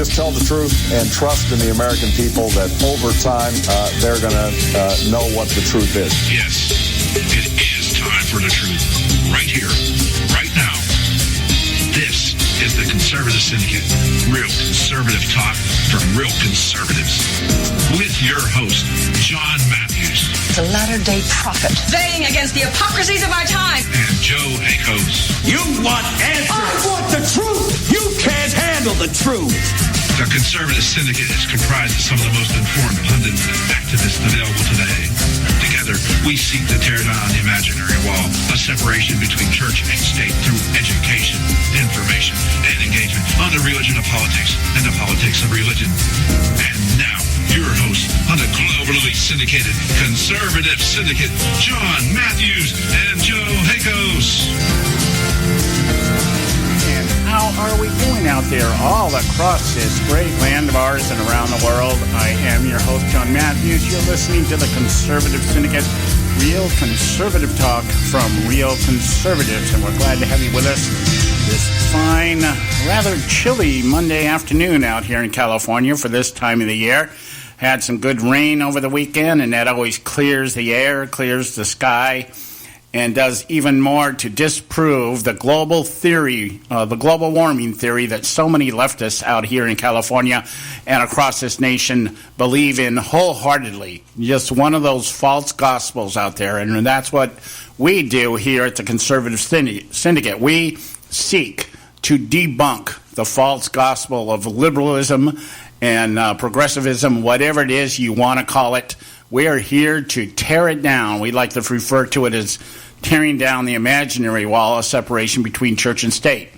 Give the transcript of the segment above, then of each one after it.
just tell the truth and trust in the American people that over time they're going to know what the truth is. Yes, it is time for the truth. Right here, right now. This is the Conservative Syndicate. Real conservative talk from real conservatives. With your host, John Matthews. The latter-day prophet. Saying against the hypocrisies of our time. And Joe Akos. You want answers. I want the truth. You can't handle the truth. The Conservative Syndicate is comprised of some of the most informed pundits and activists available today. Together, we seek to tear down the imaginary wall, a separation between church and state through education, information, and engagement on the religion of politics and the politics of religion. And now, your host on the globally syndicated Conservative Syndicate, John Matthews and Joe Akos. How are we doing out there all across this great land of ours and around the world? I am your host, John Matthews. You're listening to the Conservative Syndicate, real conservative talk from real conservatives, and we're glad to have you with us this fine, rather chilly Monday afternoon out here in California for this time of the year. Had some good rain over the weekend, and that always clears the air, clears the sky, and does even more to disprove the global theory, the global warming theory that so many leftists out here in California and across this nation believe in wholeheartedly. Just one of those false gospels out there, and that's what we do here at the Conservative Syndicate. We seek to debunk the false gospel of liberalism and progressivism, whatever it is you want to call it. We're here to tear it down. We like to refer to it as tearing down the imaginary wall of separation between church and state.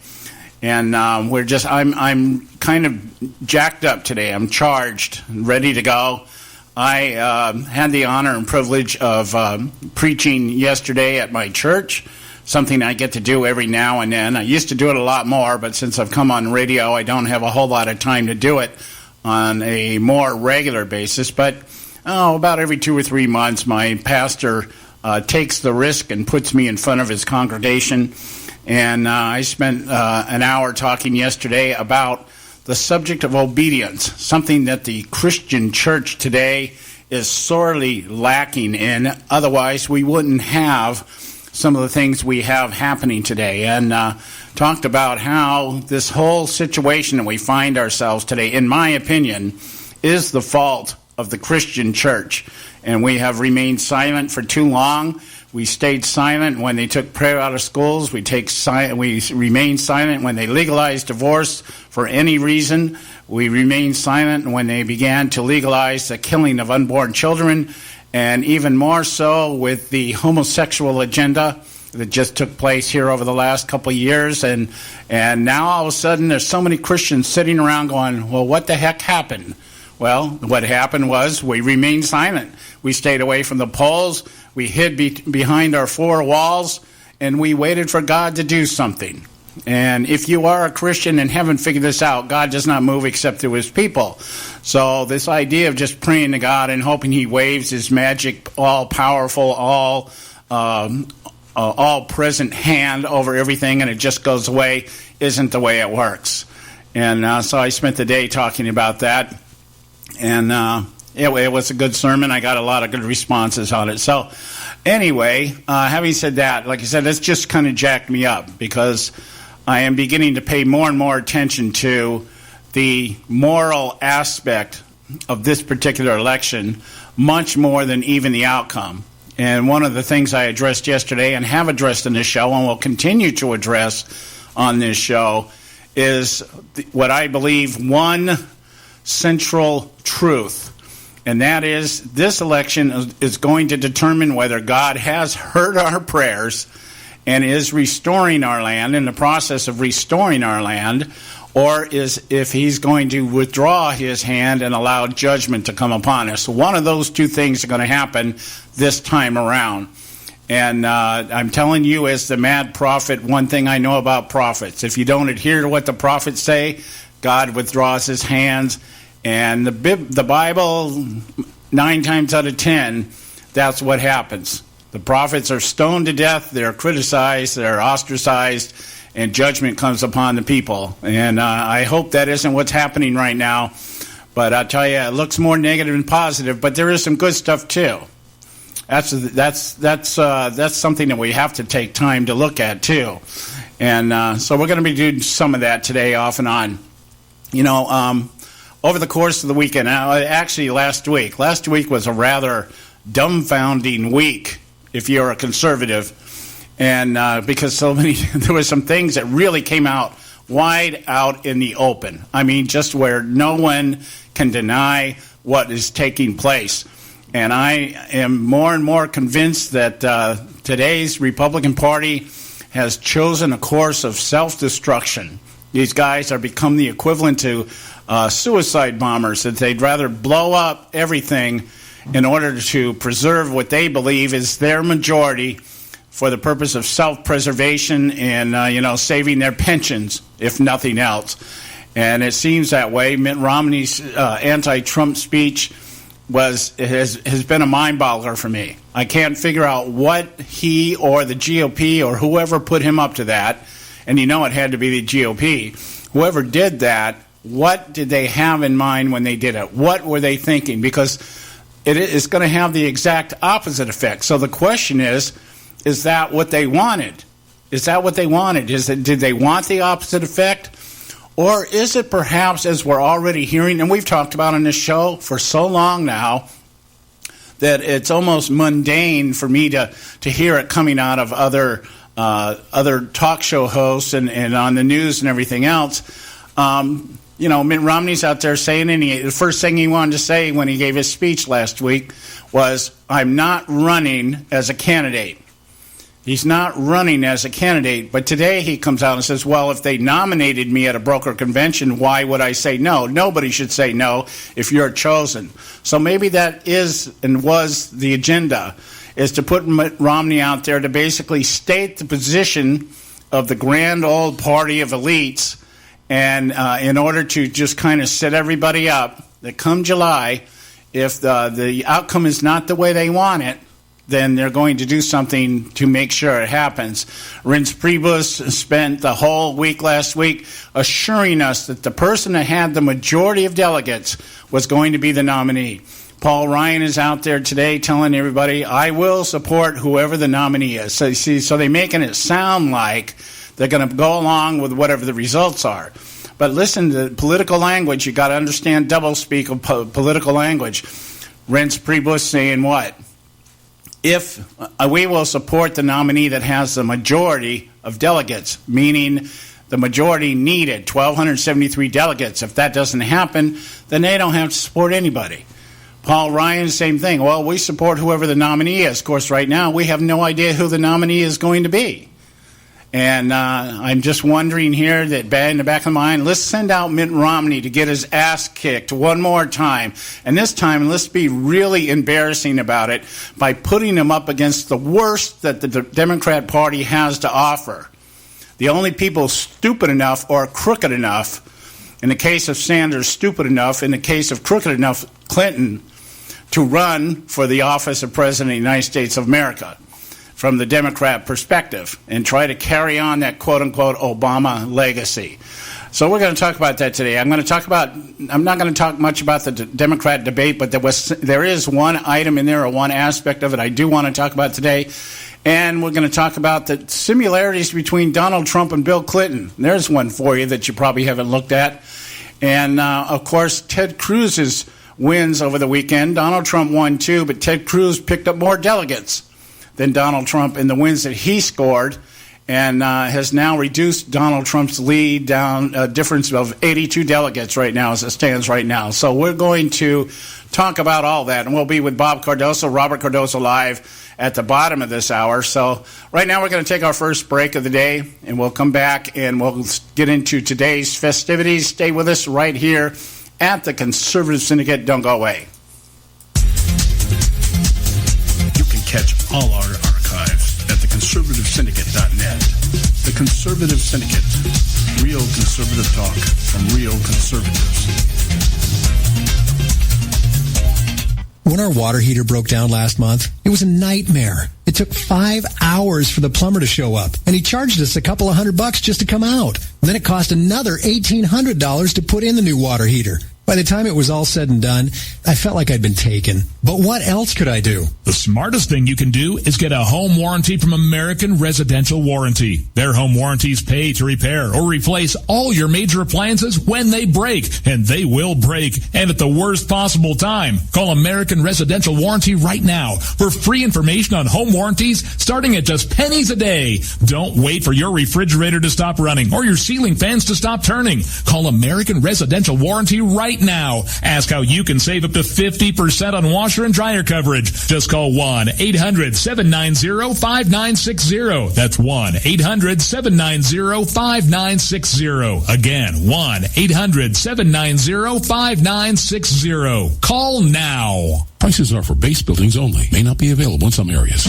And I'm kind of jacked up today. I'm charged, ready to go. I had the honor and privilege of preaching yesterday at my church, something I get to do every now and then. I used to do it a lot more, but since I've come on radio, I don't have a whole lot of time to do it on a more regular basis. But about every 2 or 3 months, my pastor takes the risk and puts me in front of his congregation. And I spent an hour talking yesterday about the subject of obedience, something that the Christian church today is sorely lacking in. Otherwise, we wouldn't have some of the things we have happening today. And talked about how this whole situation that we find ourselves today, in my opinion, is the fault of the Christian church. And we have remained silent for too long. We stayed silent when they took prayer out of schools. We remained silent when they legalized divorce for any reason. We remained silent when they began to legalize the killing of unborn children, and even more so with the homosexual agenda that just took place here over the last couple of years. And now all of a sudden there's so many Christians sitting around going, well, what the heck happened? Well, what happened was we remained silent. We stayed away from the polls. We hid behind our four walls, and we waited for God to do something. And if you are a Christian and haven't figured this out, God does not move except through his people. So this idea of just praying to God and hoping he waves his magic, all-powerful, all-present hand over everything and it just goes away isn't the way it works. And so I spent the day talking about that. And it was a good sermon. I got a lot of good responses on it. So anyway, having said that, like I said, it's just kind of jacked me up because I am beginning to pay more and more attention to the moral aspect of this particular election, much more than even the outcome. And one of the things I addressed yesterday and have addressed in this show and will continue to address on this show is what I believe one central truth, and that is this election is going to determine whether God has heard our prayers and is restoring our land, in the process of restoring our land, or is if he's going to withdraw his hand and allow judgment to come upon us. One of those two things are going to happen this time around. And I'm telling you, as the mad prophet, one thing I know about prophets: if you don't adhere to what the prophets say, God withdraws his hands. And the Bible, 9 times out of 10, that's what happens. The prophets are stoned to death, they're criticized, they're ostracized, and judgment comes upon the people. And I hope that isn't what's happening right now. But I'll tell you, it looks more negative than positive, but there is some good stuff too. That's something that we have to take time to look at too. And so we're going to be doing some of that today off and on. Over the course of the weekend, actually last week was a rather dumbfounding week if you're a conservative. And because there were some things that really came out wide out in the open. I mean, just where no one can deny what is taking place. And I am more and more convinced that today's Republican Party has chosen a course of self-destruction. These guys are become the equivalent to suicide bombers, that they'd rather blow up everything in order to preserve what they believe is their majority for the purpose of self-preservation and, saving their pensions, if nothing else. And it seems that way. Mitt Romney's anti-Trump speech has been a mind-boggler for me. I can't figure out what he or the GOP or whoever put him up to that, and it had to be the GOP. Whoever did that, what did they have in mind when they did it? What were they thinking? Because it is going to have the exact opposite effect. So the question is that what they wanted? Is that what they wanted? Did they want the opposite effect? Or is it perhaps, as we're already hearing, and we've talked about on this show for so long now, that it's almost mundane for me to hear it coming out of other talk show hosts and on the news and everything else. Mitt Romney's out there saying, and the first thing he wanted to say when he gave his speech last week was, "I'm not running as a candidate." He's not running as a candidate, but today he comes out and says, well, if they nominated me at a broker convention, why would I say no? Nobody should say no if you're chosen. So maybe that is and was the agenda, is to put Mitt Romney out there to basically state the position of the grand old party of elites, and in order to just kind of set everybody up that come July, if the outcome is not the way they want it, then they're going to do something to make sure it happens. Reince Priebus spent the whole week last week assuring us that the person that had the majority of delegates was going to be the nominee. Paul Ryan is out there today telling everybody, I will support whoever the nominee is. So they're making it sound like they're going to go along with whatever the results are. But listen to political language. You got to understand doublespeak of political language. Reince Priebus saying what? If we will support the nominee that has the majority of delegates, meaning the majority needed, 1,273 delegates. If that doesn't happen, then they don't have to support anybody. Paul Ryan, same thing. Well, we support whoever the nominee is. Of course, right now, we have no idea who the nominee is going to be. And I'm just wondering here that in the back of my mind, let's send out Mitt Romney to get his ass kicked one more time. And this time, let's be really embarrassing about it by putting him up against the worst that the Democrat Party has to offer. The only people stupid enough or crooked enough, in the case of Sanders, stupid enough, in the case of crooked enough, Clinton, to run for the office of President of the United States of America from the Democrat perspective and try to carry on that quote-unquote Obama legacy. So we're going to talk about that today. I'm not going to talk much about the Democrat debate, but there is one item in there or one aspect of it I do want to talk about today. And we're going to talk about the similarities between Donald Trump and Bill Clinton. There's one for you that you probably haven't looked at. And, of course, Ted Cruz's wins over the weekend. Donald Trump won too, but Ted Cruz picked up more delegates than Donald Trump in the wins that he scored, and has now reduced Donald Trump's lead down a difference of 82 delegates right now as it stands right now. So we're going to talk about all that, and we'll be with Bob Cardoso, Robert Cardoso Live at the bottom of this hour. So right now we're going to take our first break of the day, and we'll come back and we'll get into today's festivities. Stay with us right here at the Conservative Syndicate. Don't go away. Catch all our archives at theconservativesyndicate.net. The Conservative Syndicate. Real conservative talk from real conservatives. When our water heater broke down last month, it was a nightmare. It took 5 hours for the plumber to show up, and he charged us a couple of $100 just to come out. And then it cost another $1,800 to put in the new water heater. By the time it was all said and done, I felt like I'd been taken. But what else could I do? The smartest thing you can do is get a home warranty from American Residential Warranty. Their home warranties pay to repair or replace all your major appliances when they break, and they will break, and at the worst possible time. Call American Residential Warranty right now for free information on home warranties starting at just pennies a day. Don't wait for your refrigerator to stop running or your ceiling fans to stop turning. Call American Residential Warranty right now. Ask how you can save up to 50% on washer and dryer coverage. Just call 1-800-790-5960. That's 1-800-790-5960. Again, 1-800-790-5960. Call now. Prices are for base buildings only. May not be available in some areas.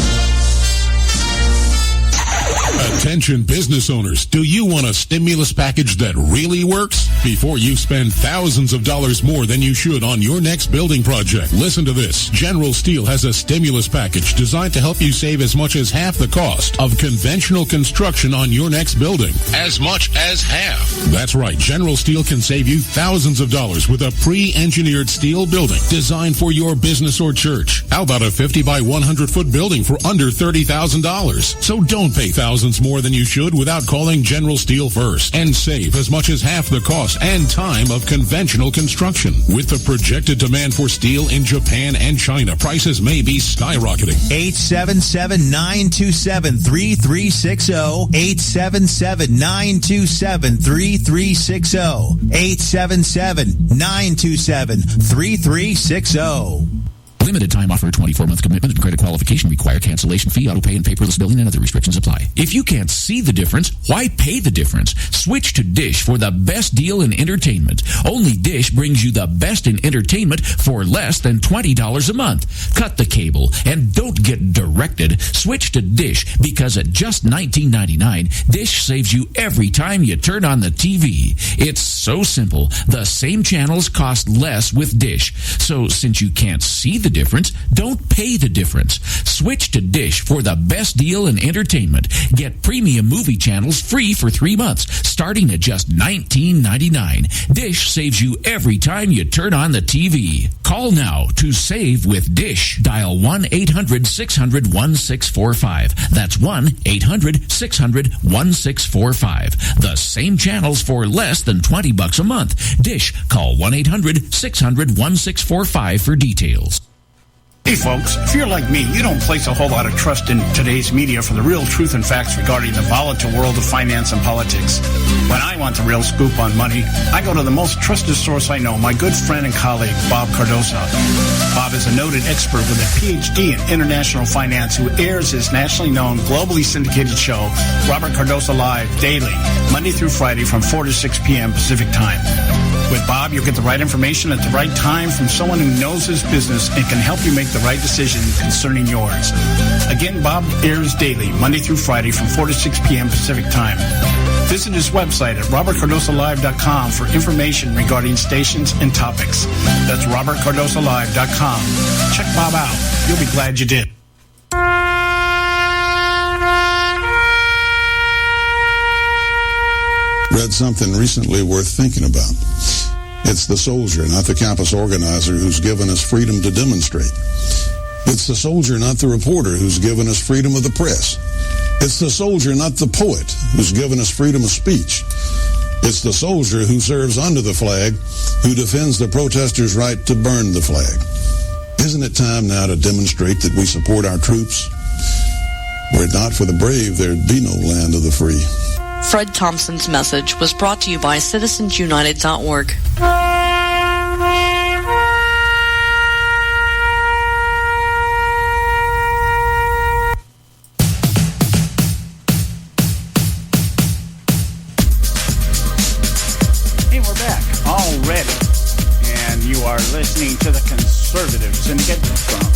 Attention business owners, do you want a stimulus package that really works? Before you spend thousands of dollars more than you should on your next building project, listen to this. General Steel has a stimulus package designed to help you save as much as half the cost of conventional construction on your next building. As much as half. That's right. General Steel can save you thousands of dollars with a pre-engineered steel building designed for your business or church. How about a 50 by 100 foot building for under $30,000? So don't pay thousands more than you should without calling General Steel first and save as much as half the cost and time of conventional construction. With the projected demand for steel in Japan and China, prices may be skyrocketing. 877-927-3360. 877-927-3360. 877-927-3360. Limited time offer, 24-month commitment and credit qualification require cancellation fee, auto pay, and paperless billing, and other restrictions apply. If you can't see the difference, why pay the difference? Switch to Dish for the best deal in entertainment. Only Dish brings you the best in entertainment for less than $20 a month. Cut the cable and don't get directed. Switch to Dish because at just $19.99, Dish saves you every time you turn on the TV. It's so simple. The same channels cost less with Dish. So since you can't see the difference, don't pay the difference. Switch to Dish for the best deal in entertainment. Get premium movie channels free for 3 months, starting at just $19.99. Dish saves you every time you turn on the TV. Call now to save with Dish. Dial 1-800-600-1645. That's 1-800-600-1645. The same channels for less than $20 a month. Dish. Call 1-800-600-1645 for details. Hey folks, if you're like me, you don't place a whole lot of trust in today's media for the real truth and facts regarding the volatile world of finance and politics. When I want the real scoop on money, I go to the most trusted source I know, my good friend and colleague, Bob Cardoso. Bob is a noted expert with a PhD in international finance who airs his nationally known, globally syndicated show, Robert Cardoso Live, daily, Monday through Friday from 4 to 6 p.m. Pacific Time. With Bob, you'll get the right information at the right time from someone who knows his business and can help you make the right decision concerning yours. Again, Bob airs daily, Monday through Friday from 4 to 6 p.m. Pacific Time. Visit his website at robertcardosolive.com for information regarding stations and topics. That's robertcardosolive.com. Check Bob out. You'll be glad you did. Read something recently worth thinking about. It's the soldier, not the campus organizer, who's given us freedom to demonstrate. It's the soldier, not the reporter, who's given us freedom of the press. It's the soldier, not the poet, who's given us freedom of speech. It's the soldier who serves under the flag, who defends the protesters' right to burn the flag. Isn't it time now to demonstrate that we support our troops? Were it not for the brave, there'd be no land of the free. Fred Thompson's message was brought to you by citizensunited.org. Hey, we're back already. And you are listening to the Conservative Syndicate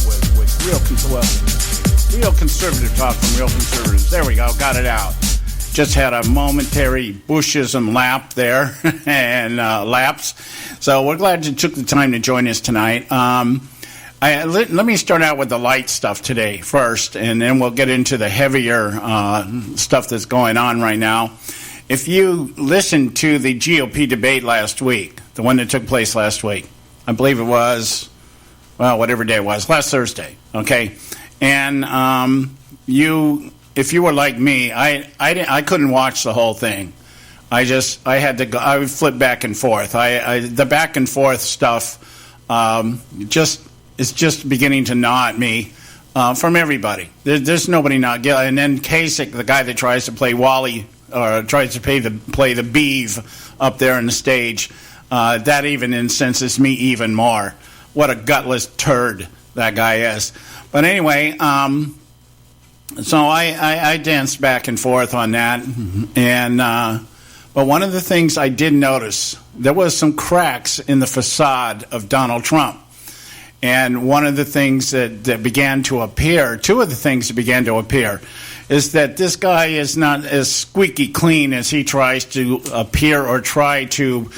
with real conservative talk from real conservatives. There we go, got it out. Just had a momentary Bushism lap there and lapse. So we're glad you took the time to join us tonight. Let me start out with the light stuff today first, and then we'll get into the heavier stuff that's going on right now. If you listened to the GOP debate last week, the one that took place last week, I believe it was, well, whatever day it was, last Thursday, okay? And if you were like me, I couldn't watch the whole thing. I had to go. I would flip back and forth. The back and forth stuff is just beginning to gnaw at me from everybody. There's nobody not guilty. And then Kasich, the guy that tries to play Wally, or tries to play the Beeve up there on the stage, that even incenses me even more. What a gutless turd that guy is. But anyway, so I danced back and forth on that, and but one of the things I did notice, there was some cracks in the facade of Donald Trump. And one of the things that began to appear, two of the things that began to appear, is that this guy is not as squeaky clean as he tries to appear or try to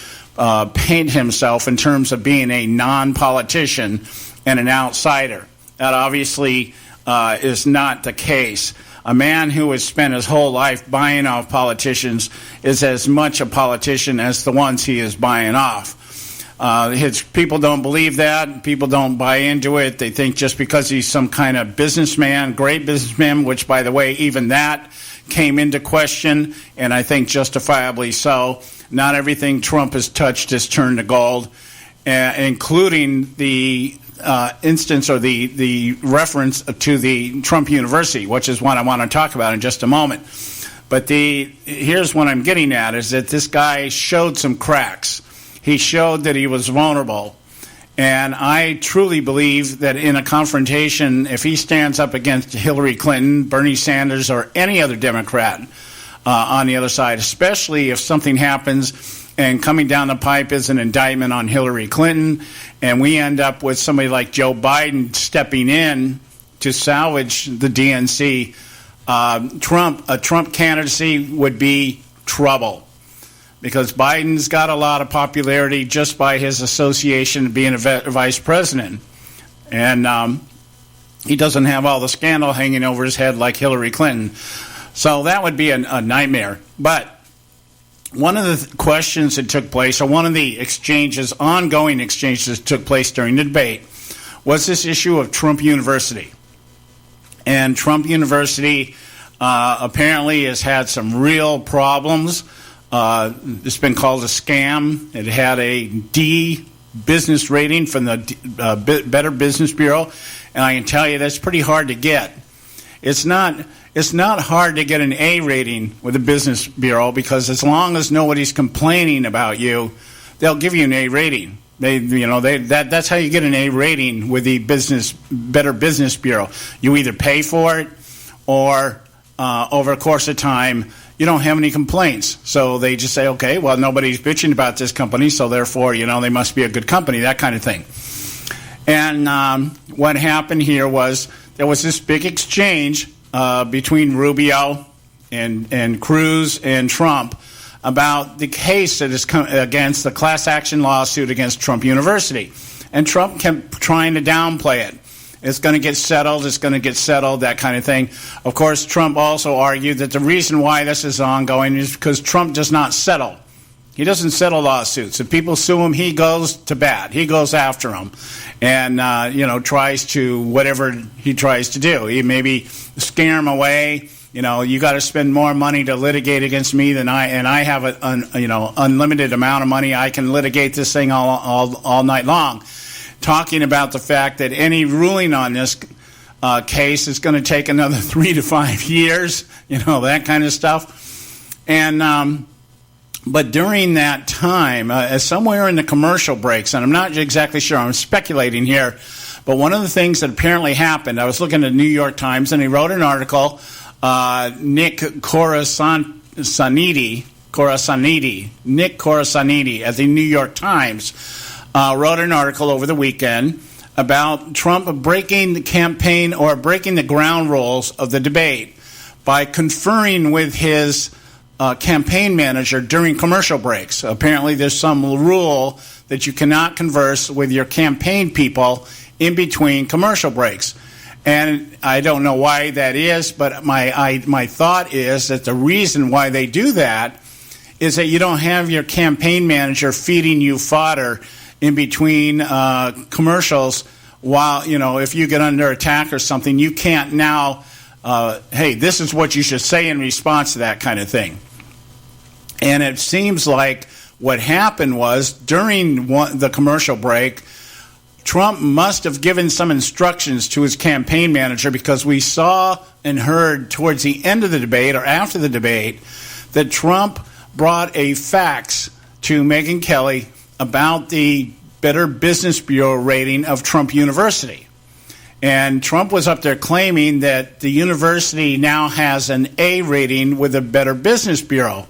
paint himself in terms of being a non-politician and an outsider. That obviously is not the case. A man who has spent his whole life buying off politicians is as much a politician as the ones he is buying off. His people don't believe that. People don't buy into it. They think just because he's some kind of businessman, great businessman, which, by the way, even that came into question, and I think justifiably so. Not everything Trump has touched has turned to gold, including the instance or the reference to the Trump University, which is what I want to talk about in just a moment. But here's what I'm getting at, is that this guy showed some cracks. He showed that he was vulnerable. And I truly believe that in a confrontation, if he stands up against Hillary Clinton, Bernie Sanders, or any other Democrat on the other side, especially if something happens and coming down the pipe is an indictment on Hillary Clinton, and we end up with somebody like Joe Biden stepping in to salvage the DNC, a Trump candidacy would be trouble. Because Biden's got a lot of popularity just by his association being a vice president. And he doesn't have all the scandal hanging over his head like Hillary Clinton. So that would be a nightmare. But one of the questions that took place, or one of the exchanges, ongoing exchanges that took place during the debate, was this issue of Trump University. And Trump University apparently has had some real problems. It's been called a scam. It had a D business rating from the Better Business Bureau, and I can tell you that's pretty hard to get. It's not hard to get an A rating with the Business Bureau, because as long as nobody's complaining about you, they'll give you an A rating. That's how you get an A rating with the Better Business Bureau. You either pay for it, or over a course of time, you don't have any complaints. So they just say, okay, well, nobody's bitching about this company, so therefore, they must be a good company, that kind of thing. And what happened here was there was this big exchange between Rubio and Cruz and Trump about the case that is against the class action lawsuit against Trump University. And Trump kept trying to downplay it. It's going to get settled, that kind of thing. Of course, Trump also argued that the reason why this is ongoing is because Trump does not settle. He doesn't settle lawsuits. If people sue him, he goes to bat. He goes after them and, tries to whatever he tries to do. He maybe scare him away. You got to spend more money to litigate against me than I have an unlimited amount of money. I can litigate this thing all night long. Talking about the fact that any ruling on this case is going to take another 3 to 5 years, that kind of stuff. And but during that time, somewhere in the commercial breaks, and I'm not exactly sure, I'm speculating here, but one of the things that apparently happened, I was looking at the New York Times, and he wrote an article, Nick Corasaniti at the New York Times, wrote an article over the weekend about Trump breaking the campaign or breaking the ground rules of the debate by conferring with his campaign manager during commercial breaks. Apparently there's some rule that you cannot converse with your campaign people in between commercial breaks. And I don't know why that is, but my thought is that the reason why they do that is that you don't have your campaign manager feeding you fodder in between commercials while, if you get under attack or something, you can't now, hey, this is what you should say in response to that kind of thing. And it seems like what happened was during the commercial break, Trump must have given some instructions to his campaign manager, because we saw and heard towards the end of the debate or after the debate that Trump brought a fax to Megyn Kelly about the Better Business Bureau rating of Trump University. And Trump was up there claiming that the university now has an A rating with the Better Business Bureau.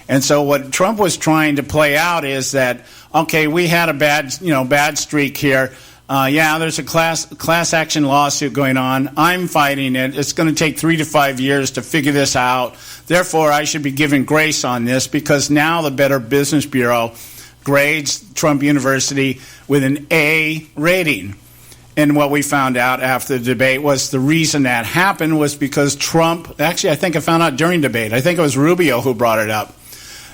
And so what Trump was trying to play out is that, okay, we had a bad streak here. There's a class action lawsuit going on. I'm fighting it. It's going to take 3 to 5 years to figure this out. Therefore, I should be given grace on this, because now the Better Business Bureau grades Trump University with an A rating. And what we found out after the debate was the reason that happened was because Trump, actually I think I found out during debate, I think it was Rubio who brought it up.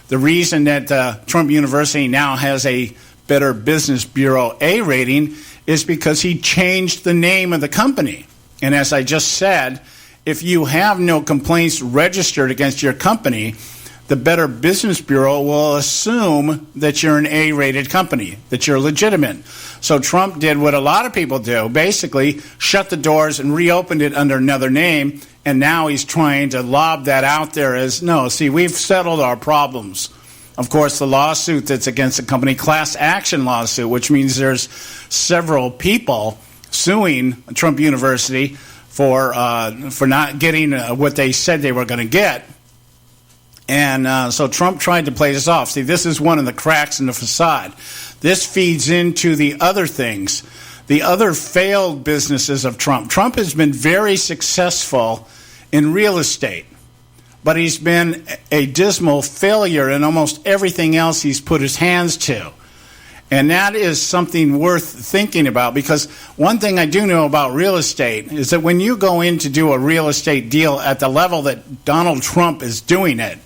The reason that Trump University now has a Better Business Bureau A rating is because he changed the name of the company. And as I just said, if you have no complaints registered against your company, the Better Business Bureau will assume that you're an A-rated company, that you're legitimate. So Trump did what a lot of people do, basically shut the doors and reopened it under another name, and now he's trying to lob that out there as, no, see, we've settled our problems. Of course, the lawsuit that's against the company, class action lawsuit, which means there's several people suing Trump University for not getting what they said they were going to get. And so Trump tried to play this off. See, this is one of the cracks in the facade. This feeds into the other things, the other failed businesses of Trump. Trump has been very successful in real estate, but he's been a dismal failure in almost everything else he's put his hands to. And that is something worth thinking about, because one thing I do know about real estate is that when you go in to do a real estate deal at the level that Donald Trump is doing it,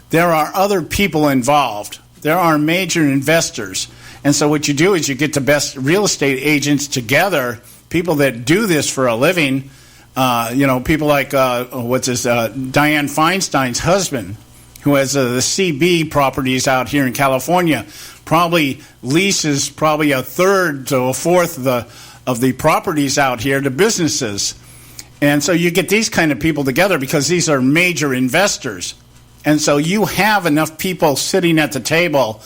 there are other people involved. There are major investors. And so what you do is you get the best real estate agents together, people that do this for a living, people like, Dianne Feinstein's husband, who has the CB properties out here in California, probably leases a third to a fourth of the properties out here to businesses. And so you get these kind of people together because these are major investors. And so you have enough people sitting at the table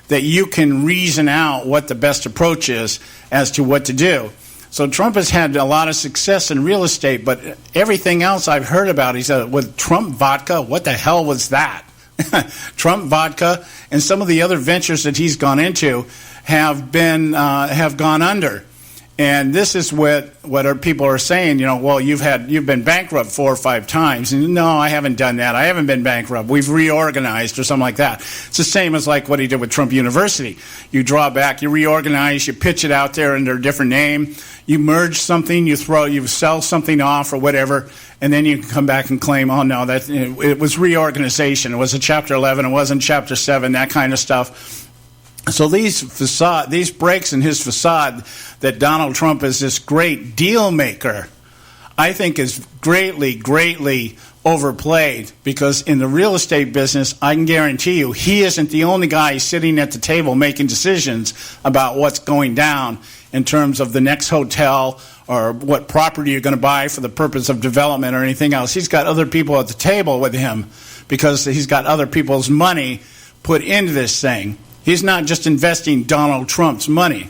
that you can reason out what the best approach is as to what to do. So Trump has had a lot of success in real estate, but everything else I've heard about, he said, with Trump Vodka, what the hell was that? Trump Vodka and some of the other ventures that he's gone into have gone under. And this is what our people are saying, well, you've been bankrupt 4 or 5 times. And no, I haven't done that. I haven't been bankrupt. We've reorganized or something like that. It's the same as like what he did with Trump University. You draw back, you reorganize, you pitch it out there under a different name, you merge something, you sell something off or whatever, and then you can come back and claim, oh no, that it was reorganization. It was a Chapter 11, it wasn't Chapter 7, that kind of stuff. So these breaks in his facade that Donald Trump is this great deal maker, I think is greatly, greatly overplayed, because in the real estate business, I can guarantee you, he isn't the only guy sitting at the table making decisions about what's going down in terms of the next hotel or what property you're going to buy for the purpose of development or anything else. He's got other people at the table with him because he's got other people's money put into this thing. He's not just investing Donald Trump's money.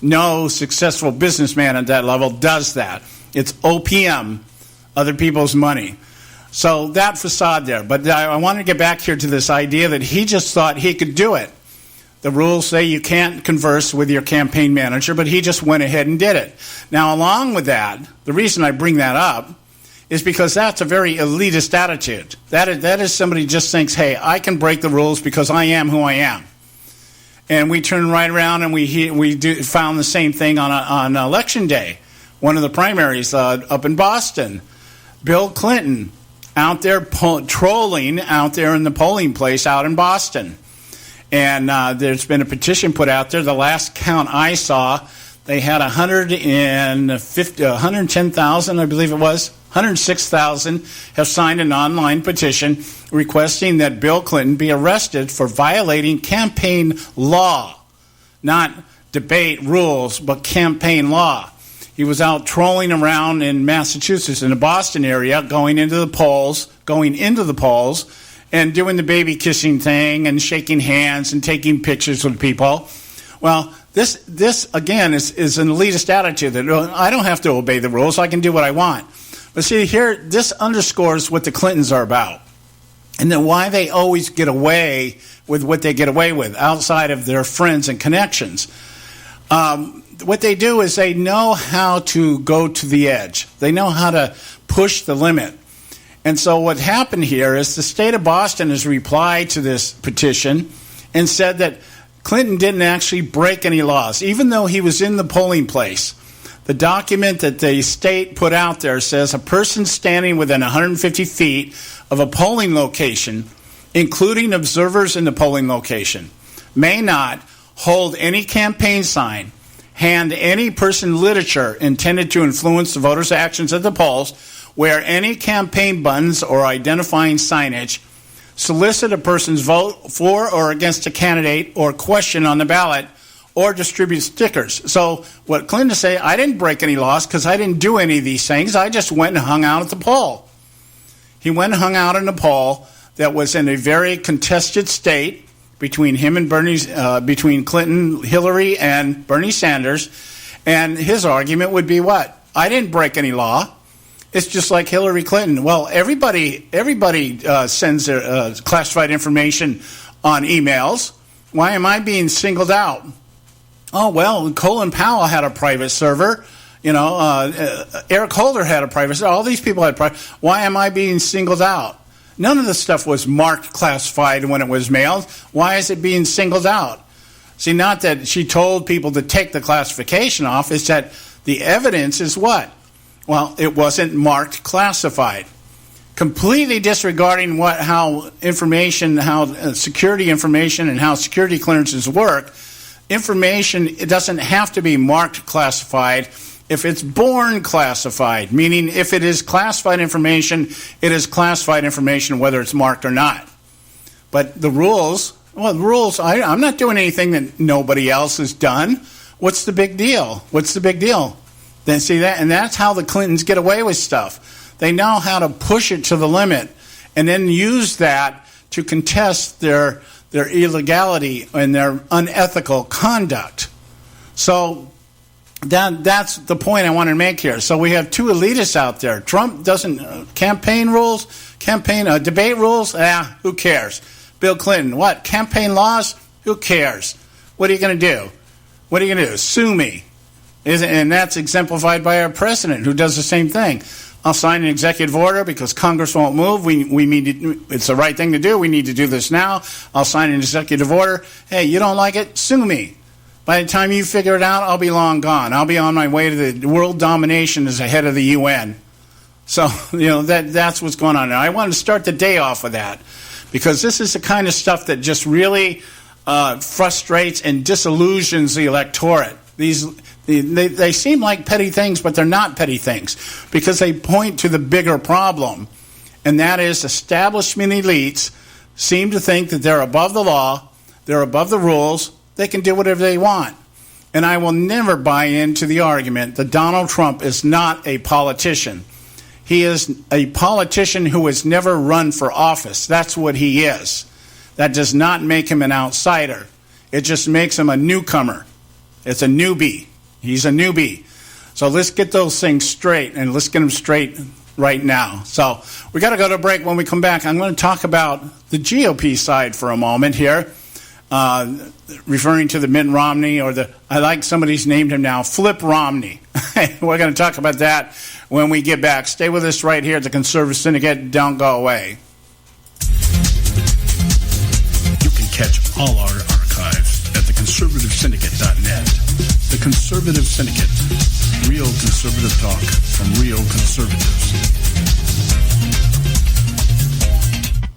No successful businessman at that level does that. It's OPM, other people's money. So that facade there. But I want to get back here to this idea that he just thought he could do it. The rules say you can't converse with your campaign manager, but he just went ahead and did it. Now, along with that, the reason I bring that up is because that's a very elitist attitude. That is somebody just thinks, hey, I can break the rules because I am who I am. And we turned right around and found the same thing on Election Day, one of the primaries up in Boston. Bill Clinton out there trolling out there in the polling place out in Boston. And there's been a petition put out there. The last count I saw, they had 110,000, I believe it was, 106,000 have signed an online petition requesting that Bill Clinton be arrested for violating campaign law. Not debate rules, but campaign law. He was out trolling around in Massachusetts, in the Boston area, going into the polls, and doing the baby kissing thing and shaking hands and taking pictures with people. Well, this again, is an elitist attitude that I don't have to obey the rules. I can do what I want. But see, here, this underscores what the Clintons are about, and then why they always get away with what they get away with outside of their friends and connections. What they do is they know how to go to the edge. They know how to push the limit. And so what happened here is the state of Boston has replied to this petition and said that Clinton didn't actually break any laws, even though he was in the polling place. The document that the state put out there says a person standing within 150 feet of a polling location, including observers in the polling location, may not hold any campaign sign, hand any person literature intended to influence the voters' actions at the polls, wear any campaign buttons or identifying signage, solicit a person's vote for or against a candidate or question on the ballot, or distribute stickers. So what Clinton say, I didn't break any laws because I didn't do any of these things. I just went and hung out at the poll. He went and hung out in a poll that was in a very contested state between him and between Clinton, Hillary, and Bernie Sanders. And his argument would be what? I didn't break any law. It's just like Hillary Clinton. Well, everybody sends their classified information on emails. Why am I being singled out? Oh, well, Colin Powell had a private server. Eric Holder had a private server. All these people had private. Why am I being singled out? None of the stuff was marked classified when it was mailed. Why is it being singled out? See, not that she told people to take the classification off. It's that the evidence is what? Well, it wasn't marked classified. Completely disregarding how security information and how security clearances work. Information, it doesn't have to be marked classified if it's born classified, meaning if it is classified information, it is classified information whether it's marked or not. But the rules, I'm not doing anything that nobody else has done. What's the big deal? Then see that, and that's how the Clintons get away with stuff. They know how to push it to the limit and then use that to contest their illegality and their unethical conduct. So that's the point I want to make here. So we have two elitists out there. Trump doesn't debate rules. Who cares? Bill Clinton, what? Campaign laws? Who cares? What are you going to do? Sue me. And that's exemplified by our president, who does the same thing. I'll sign an executive order because Congress won't move. It's the right thing to do. We need to do this now. I'll sign an executive order. Hey, you don't like it? Sue me. By the time you figure it out, I'll be long gone. I'll be on my way to the world domination as a head of the UN. So, that's what's going on now. I wanted to start the day off with that because this is the kind of stuff that just really frustrates and disillusions the electorate. They seem like petty things, but they're not petty things because they point to the bigger problem, and that is establishment elites seem to think that they're above the law, they're above the rules, they can do whatever they want. And I will never buy into the argument that Donald Trump is not a politician. He is a politician who has never run for office. That's what he is. That does not make him an outsider. It just makes him a newcomer. It's a newbie. He's a newbie. So let's get those things straight, and let's get them straight right now. So we got to go to break. When we come back, I'm going to talk about the GOP side for a moment here, referring to the Mitt Romney, I like somebody's named him now, Flip Romney. We're going to talk about that when we get back. Stay with us right here at the Conservative Syndicate. Don't go away. You can catch all our archives at the conservativesyndicate.net. The Conservative Syndicate. Real conservative talk from real conservatives.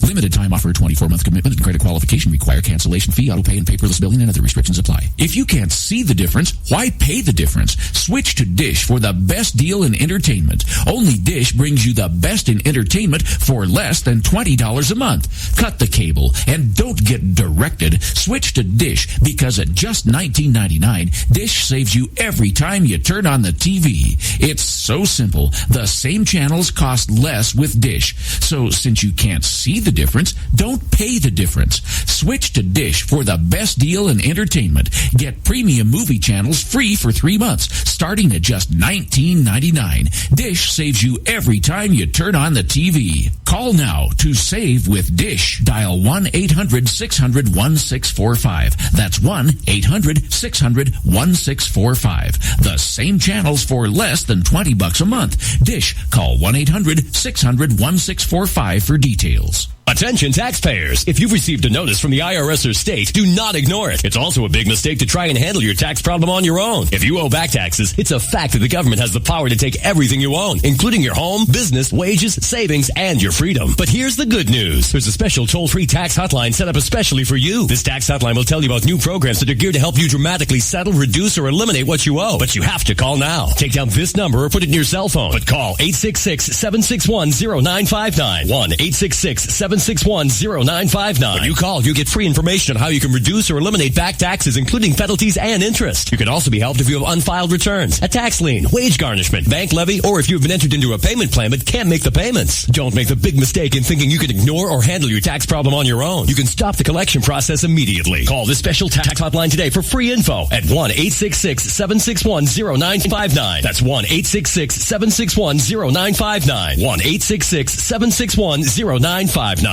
Limited time offer, 24-month commitment and credit qualification require. Cancellation fee, auto pay, and paperless billing and other restrictions apply. If you can't see the difference, why pay the difference? Switch to Dish for the best deal in entertainment. Only Dish brings you the best in entertainment for less than $20 a month. Cut the cable and don't get directed. Switch to Dish because at just $19.99, Dish saves you every time you turn on the TV. It's so simple. The same channels cost less with Dish. So since you can't see the difference, don't pay the difference. Switch to Dish for the best deal in entertainment. Get premium movie channels free for 3 months, starting at just $19.99. Dish saves you every time you turn on the TV. Call now to save with Dish. Dial 1-800-600-1645. That's 1-800-600-1645. The same channels for less than $20 a month. Dish. Call 1-800-600-1645 for details. Attention taxpayers. If you've received a notice from the IRS or state, do not ignore it. It's also a big mistake to try and handle your tax problem on your own. If you owe back taxes, it's a fact that the government has the power to take everything you own, including your home, business, wages, savings, and your freedom. But here's the good news. There's a special toll-free tax hotline set up especially for you. This tax hotline will tell you about new programs that are geared to help you dramatically settle, reduce, or eliminate what you owe. But you have to call now. Take down this number or put it in your cell phone. But call 866-761-0959. 1-866-761-0959. When you call, you get free information on how you can reduce or eliminate back taxes, including penalties and interest. You can also be helped if you have unfiled returns, a tax lien, wage garnishment, bank levy, or if you've been entered into a payment plan but can't make the payments. Don't make the big mistake in thinking you can ignore or handle your tax problem on your own. You can stop the collection process immediately. Call this special tax hotline today for free info at 1-866-761-0959. That's 1-866-761-0959. 1-866-761-0959.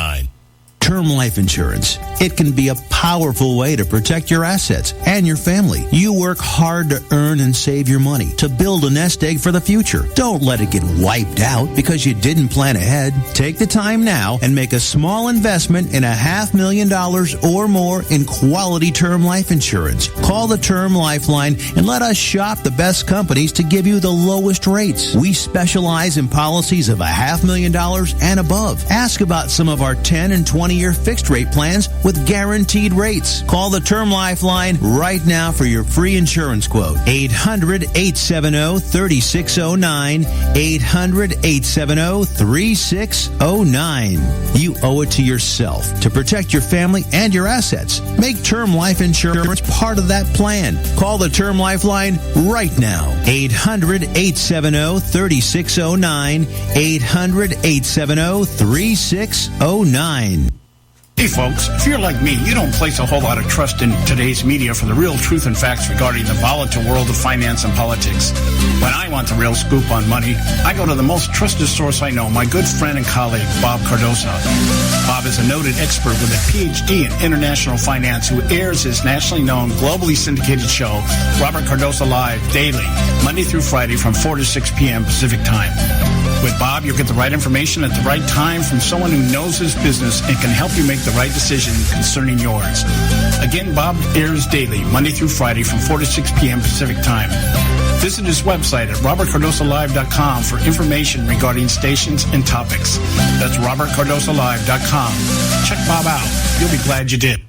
Term life insurance. It can be a powerful way to protect your assets and your family. You work hard to earn and save your money to build a nest egg for the future. Don't let it get wiped out because you didn't plan ahead. Take the time now and make a small investment in $500,000 or more in quality term life insurance. Call the Term Lifeline and let us shop the best companies to give you the lowest rates. We specialize in policies of $500,000 and above. Ask about some of our 10 and 20-year fixed rate plans with guaranteed rates. Call the Term Lifeline right now for your free insurance quote. 800-870-3609. 800-870-3609. You owe it to yourself to protect your family and your assets. Make term life insurance part of that plan. Call the Term Lifeline right now. 800-870-3609. 800-870-3609. Hey folks, if you're like me, you don't place a whole lot of trust in today's media for the real truth and facts regarding the volatile world of finance and politics. When I want the real scoop on money, I go to the most trusted source I know, my good friend and colleague, Bob Cardoso. Bob is a noted expert with a PhD in international finance who airs his nationally known, globally syndicated show, Robert Cardoso Live, daily, Monday through Friday from 4 to 6 p.m. Pacific Time. With Bob, you'll get the right information at the right time from someone who knows his business and can help you make the right decision concerning yours. Again, Bob airs daily, Monday through Friday from 4 to 6 p.m. Pacific Time. Visit his website at robertcardosolive.com for information regarding stations and topics. That's robertcardosolive.com. Check Bob out. You'll be glad you did.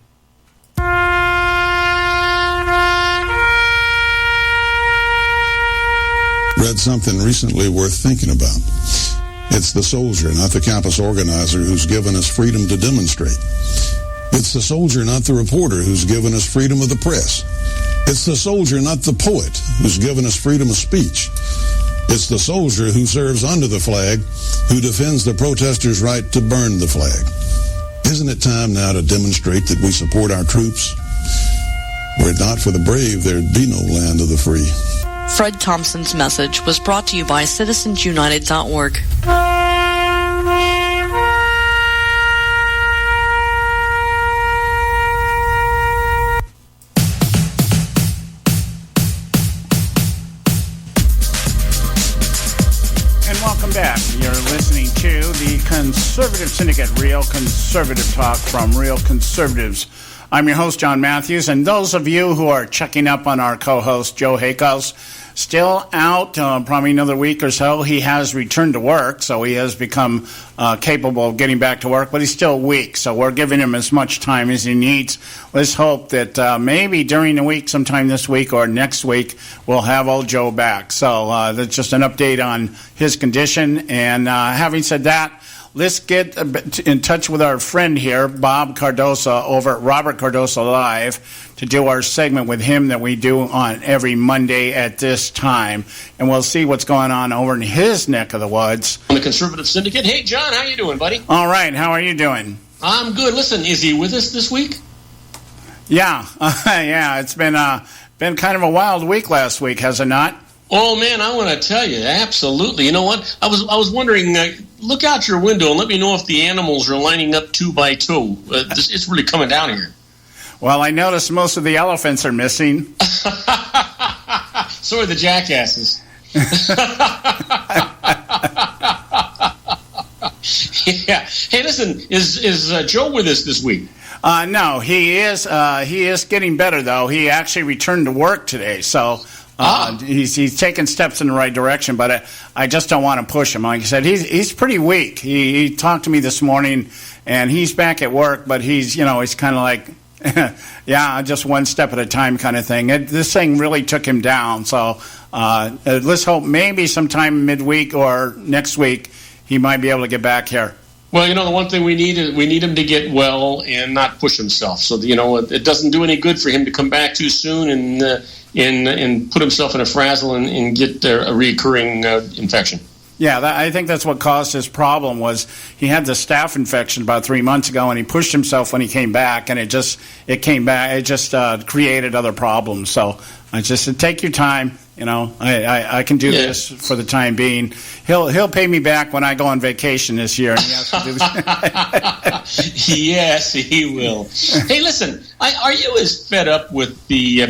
Read something recently worth thinking about. It's the soldier, not the campus organizer, who's given us freedom to demonstrate. It's the soldier, not the reporter, who's given us freedom of the press. It's the soldier, not the poet, who's given us freedom of speech. It's the soldier who serves under the flag, who defends the protesters' right to burn the flag. Isn't it time now to demonstrate that we support our troops? Were it not for the brave, there'd be no land of the free. Fred Thompson's message was brought to you by citizensunited.org. And welcome back. You're listening to the Conservative Syndicate, real conservative talk from real conservatives. I'm your host, John Matthews, and those of you who are checking up on our co-host, Joe Hakos, still out, probably another week or so. He has returned to work, so he has become capable of getting back to work, but he's still weak, so we're giving him as much time as he needs. Let's hope that maybe during the week, sometime this week or next week, we'll have old Joe back. So that's just an update on his condition, and having said that, let's get in touch with our friend here, Bob Cardosa, over at Robert Cardosa Live, to do our segment with him that we do on every Monday at this time. And we'll see what's going on over in his neck of the woods. On the Conservative Syndicate. Hey, John, how you doing, buddy? All right. How are you doing? I'm good. Listen, is he with us this week? Yeah. Yeah, it's been kind of a wild week last week, has it not? Oh, man, I want to tell you, absolutely. You know what? I was wondering, look out your window and let me know if the animals are lining up 2 by 2. It's really coming down here. Well, I noticed most of the elephants are missing. So are the jackasses. Yeah. Hey, listen, is Joe with us this week? No, he is getting better, though. He actually returned to work today, so... He's taking steps in the right direction, but I just don't want to push him. Like I said, he's pretty weak. He talked to me this morning, and he's back at work, but he's kind of like, yeah, just one step at a time kind of thing. This thing really took him down. So let's hope maybe sometime midweek or next week he might be able to get back here. Well, the one thing we need him to get well and not push himself. So, it doesn't do any good for him to come back too soon and put himself in a frazzle and get a recurring infection. Yeah, I think that's what caused his problem. Was he had the staph infection about 3 months ago, and he pushed himself when he came back, and it created other problems. So I just said, take your time. I can do this for the time being. He'll pay me back when I go on vacation this year. And he has to do this. Yes, he will. Hey, listen, are you as fed up with the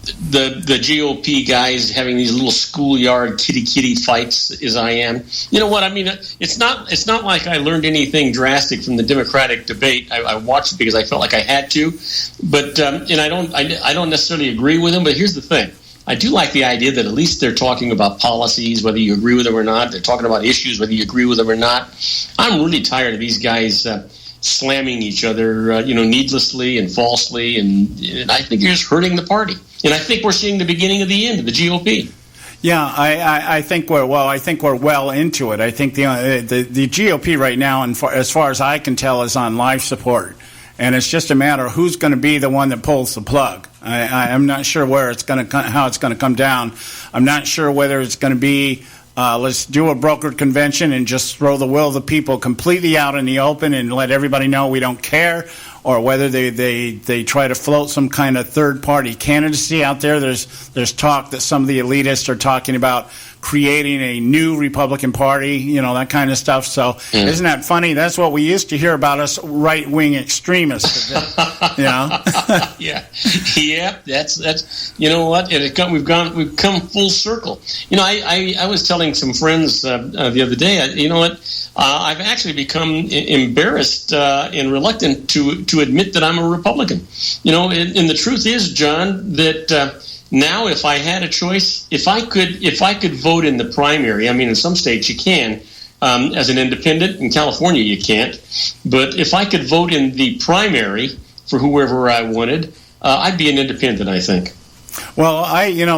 GOP guys having these little schoolyard kitty fights as I am? You know what I mean? It's not like I learned anything drastic from the Democratic debate. I watched it because I felt like I had to, but and I don't necessarily agree with them. But here's the thing. I do like the idea that at least they're talking about policies, whether you agree with them or not. They're talking about issues, whether you agree with them or not. I'm really tired of these guys slamming each other, needlessly and falsely, and I think you're just hurting the party. And I think we're seeing the beginning of the end of the GOP. Yeah, I think we're well into it. I think the GOP right now, and as far as I can tell, is on life support. And it's just a matter of who's going to be the one that pulls the plug. I'm not sure how it's going to come down. I'm not sure whether it's going to be let's do a brokered convention and just throw the will of the people completely out in the open and let everybody know we don't care, or whether they try to float some kind of third-party candidacy out there. There's talk that some of the elitists are talking about creating a new Republican Party, that kind of stuff. So Isn't that funny? That's what we used to hear about us right-wing extremists. Yeah. That's you know what? We've come full circle. I was telling some friends the other day. You know what? I've actually become embarrassed and reluctant to admit that I'm a Republican. And the truth is, John, that. Now, if I had a choice, if I could vote in the primary, in some states you can, as an independent. In California, you can't. But if I could vote in the primary for whoever I wanted, I'd be an independent, I think. Well,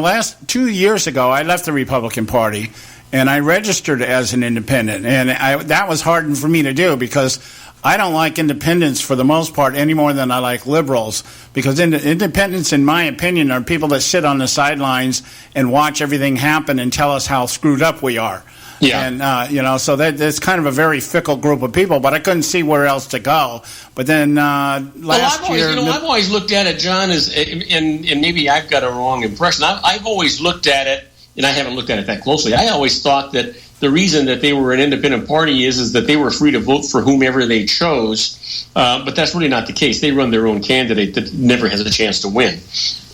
last 2 years ago, I left the Republican Party, and I registered as an independent. And that was hard for me to do because I don't like independents for the most part any more than I like liberals, because independents, in my opinion, are people that sit on the sidelines and watch everything happen and tell us how screwed up we are. Yeah. And, so that's kind of a very fickle group of people, but I couldn't see where else to go. But then last year... I've always looked at it, John, as, and maybe I've got a wrong impression. I've always looked at it, and I haven't looked at it that closely. I always thought that the reason that they were an independent party is that they were free to vote for whomever they chose, but that's really not the case. They run their own candidate that never has a chance to win.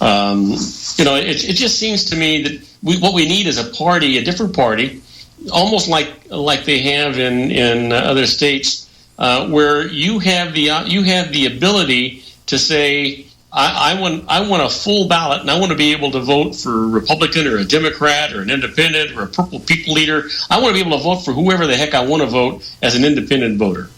It just seems to me that what we need is a party, a different party, almost like they have in other states, where you have the ability to say, I want a full ballot, and I want to be able to vote for a Republican or a Democrat or an independent or a Purple People Leader. I want to be able to vote for whoever the heck I want to vote as an independent voter.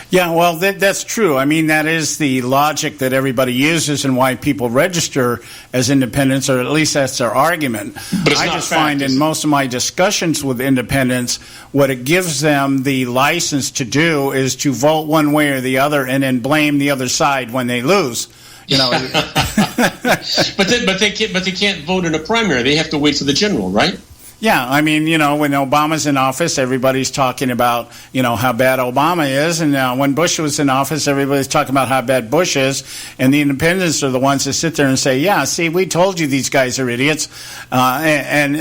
Yeah, well, that's true. I mean, that is the logic that everybody uses and why people register as independents, or at least that's their argument. But I just find in most of my discussions with independents, what it gives them the license to do is to vote one way or the other and then blame the other side when they lose. You know, but they can't vote in a primary. They have to wait for the general, right? Yeah, I mean, you know, when Obama's in office, everybody's talking about, you know, how bad Obama is. And when Bush was in office, everybody's talking about how bad Bush is. And the independents are the ones that sit there and say, yeah, see, we told you these guys are idiots. And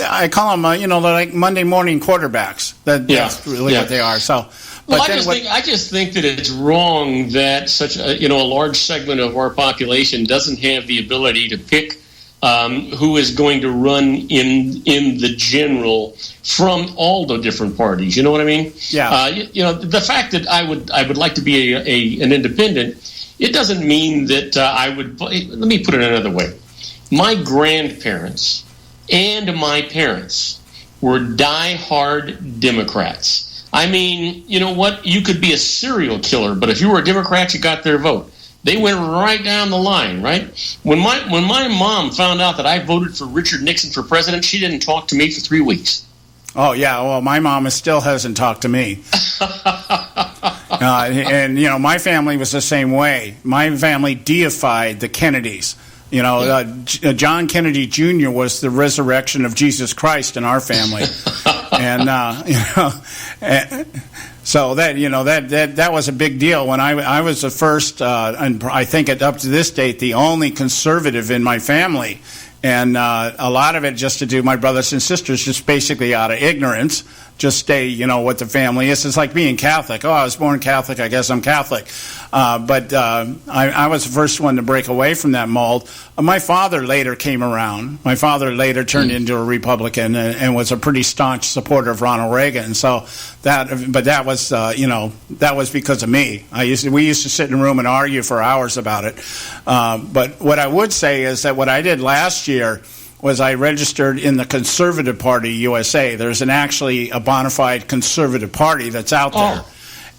I call them, you know, they're like Monday morning quarterbacks. That's really what they are. So. Well, I just think that it's wrong that such a large segment of our population doesn't have the ability to pick who is going to run in the general from all the different parties. You know what I mean? Yeah. The fact that I would like to be an independent, it doesn't mean that I would. Let me put it another way. My grandparents and my parents were diehard Democrats. I mean, you know what? You could be a serial killer, but if you were a Democrat, you got their vote. They went right down the line, right? When my mom found out that I voted for Richard Nixon for president, she didn't talk to me for 3 weeks. Oh, yeah. Well, my mom still hasn't talked to me. And, you know, my family was the same way. My family deified the Kennedys. You know, John Kennedy Jr. was the resurrection of Jesus Christ in our family. And, so that was a big deal. When I was the first, and I think up to this date, the only conservative in my family. And a lot of it just to do, my brothers and sisters, just basically out of ignorance, just stay, you know, what the family is. It's like being Catholic. Oh, I was born Catholic, I guess I'm Catholic. But I was the first one to break away from that mold. My father later came around. My father later turned into a Republican and was a pretty staunch supporter of Ronald Reagan. So that was, that was because of me. We used to sit in a room and argue for hours about it. But what I would say is that what I did last year was I registered in the Conservative Party USA. There's actually a bona fide Conservative Party that's out there.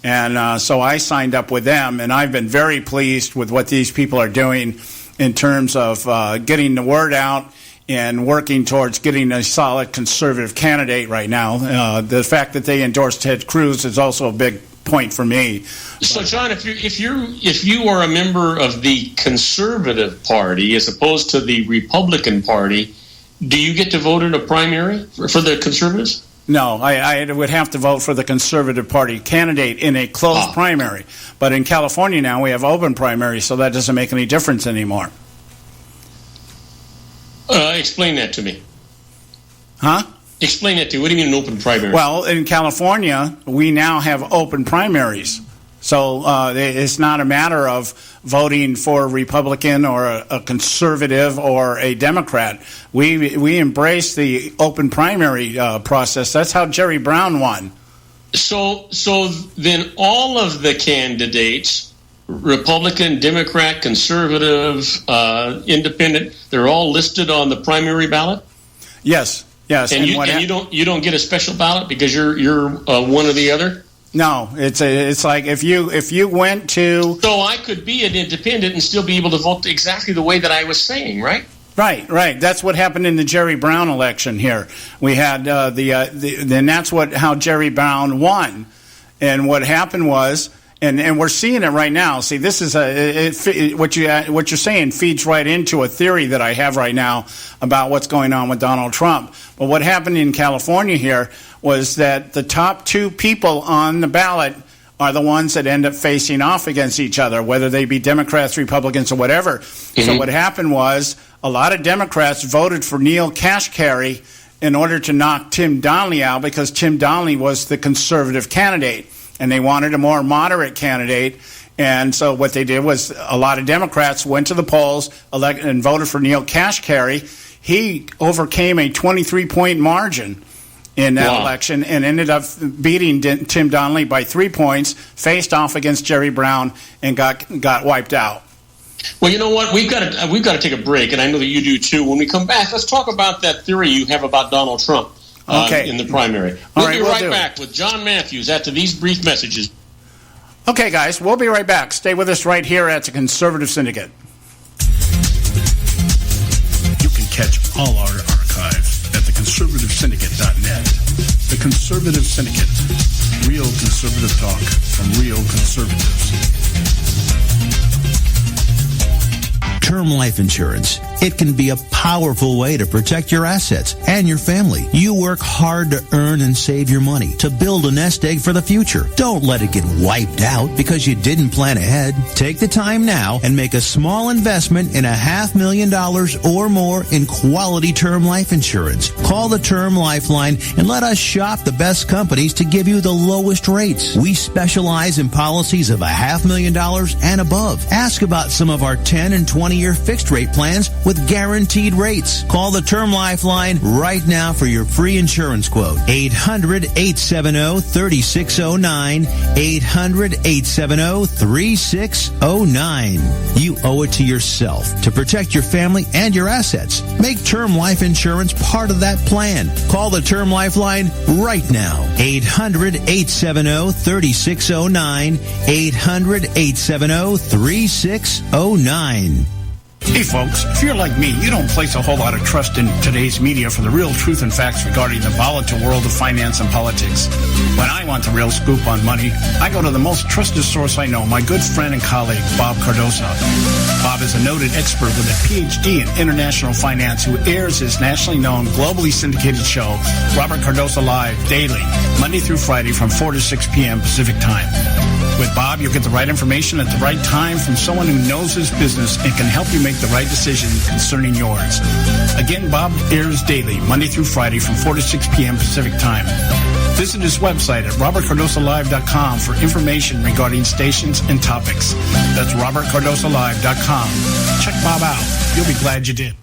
And so I signed up with them, and I've been very pleased with what these people are doing in terms of getting the word out and working towards getting a solid conservative candidate right now. The fact that they endorsed Ted Cruz is also a big point for me. So, John, if you are a member of the Conservative Party as opposed to the Republican Party, do you get to vote in a primary for the Conservatives? No, I would have to vote for the Conservative Party candidate in a closed primary. But in California now we have open primaries, so that doesn't make any difference anymore. Explain that to me. Huh? Explain that to me. What do you mean an open primary? Well, in California, we now have open primaries. So it's not a matter of voting for a Republican or a conservative or a Democrat. We embrace the open primary process. That's how Jerry Brown won. So then all of the candidates, Republican, Democrat, Conservative, Independent, they're all listed on the primary ballot? Yes. And you don't get a special ballot because you're one or the other? No, it's like if you went to... So I could be an independent and still be able to vote exactly the way that I was saying, right? Right. That's what happened in the Jerry Brown election here. We had then that's how Jerry Brown won. And what happened was, and we're seeing it right now. See, this is what you're saying feeds right into a theory that I have right now about what's going on with Donald Trump. But what happened in California here was that the top two people on the ballot are the ones that end up facing off against each other, whether they be Democrats, Republicans, or whatever. Mm-hmm. So what happened was a lot of Democrats voted for Neil Kashkari in order to knock Tim Donnelly out because Tim Donnelly was the conservative candidate, and they wanted a more moderate candidate. And so what they did was a lot of Democrats went to the polls and voted for Neil Kashkari. He overcame a 23-point margin. in that election and ended up beating Tim Donnelly by 3 points, faced off against Jerry Brown, and got wiped out. Well, you know what? We've got to take a break, and I know that you do too. When we come back, let's talk about that theory you have about Donald Trump in the primary. We'll be right back with John Matthews after these brief messages. Okay, guys, we'll be right back. Stay with us right here at the Conservative Syndicate. You can catch all our archives at theconservativesyndicate.net. The Conservative Syndicate. Real conservative talk from real conservatives. Term life insurance. It can be a powerful way to protect your assets and your family. You work hard to earn and save your money to build a nest egg for the future. Don't let it get wiped out because you didn't plan ahead. Take the time now and make a small investment in $500,000 or more in quality term life insurance. Call the Term Lifeline and let us shop the best companies to give you the lowest rates. We specialize in policies of $500,000 and above. Ask about some of our 10 and 20-year fixed rate plans with guaranteed rates. Call the Term Lifeline right now for your free insurance quote. 800-870-3609. 800-870-3609. You owe it to yourself to protect your family and your assets. Make term life insurance part of that plan. Call the Term Lifeline right now. 800-870-3609. 800-870-3609. Hey folks, if you're like me, you don't place a whole lot of trust in today's media for the real truth and facts regarding the volatile world of finance and politics. When I want the real scoop on money, I go to the most trusted source I know, my good friend and colleague, Bob Cardoso. Bob is a noted expert with a PhD in international finance who airs his nationally known, globally syndicated show, Robert Cardoso Live, daily, Monday through Friday from 4 to 6 p.m. Pacific Time. With Bob, you'll get the right information at the right time from someone who knows his business and can help you make the right decision concerning yours. Again, Bob airs daily, Monday through Friday from 4 to 6 p.m. Pacific Time. Visit his website at robertcardosolive.com for information regarding stations and topics. That's robertcardosolive.com. Check Bob out. You'll be glad you did.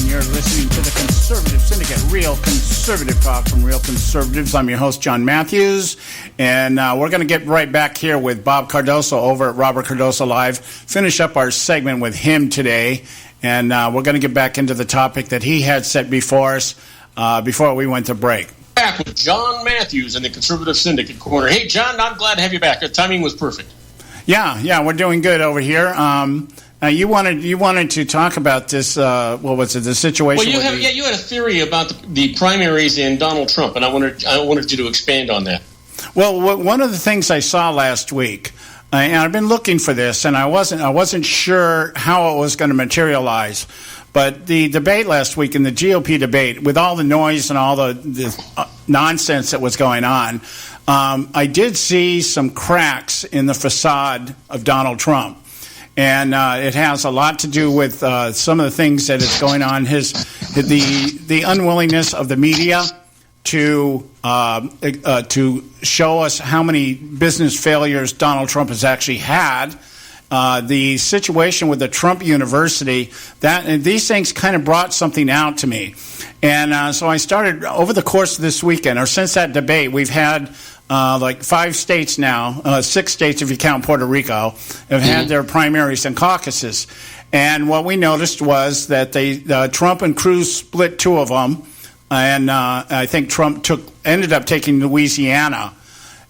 You're listening to the Conservative Syndicate, real conservative talk from real conservatives. I'm your host, John Matthews, and we're going to get right back here with Bob Cardoso over at Robert Cardoso Live, finish up our segment with him today, and we're going to get back into the topic that he had set before us before we went to break. Back with John Matthews in the Conservative Syndicate Corner. Hey, John, I'm glad to have you back. The timing was perfect. Yeah, we're doing good over here. You wanted to talk about this. What was it? The situation. Well, you had a theory about the primaries in Donald Trump, and I wanted you to expand on that. Well, one of the things I saw last week, and I've been looking for this, and I wasn't sure how it was going to materialize. But the debate last week, in the GOP debate, with all the noise and all the nonsense that was going on, I did see some cracks in the facade of Donald Trump. And it has a lot to do with some of the things that is going on. The unwillingness of the media to show us how many business failures Donald Trump has actually had. The situation with the Trump University, these things kind of brought something out to me. And so I started, over the course of this weekend, or since that debate, we've had like 5 states now, 6 states if you count Puerto Rico, have had their primaries and caucuses. And what we noticed was that Trump and Cruz split 2 of them, and I think Trump ended up taking Louisiana.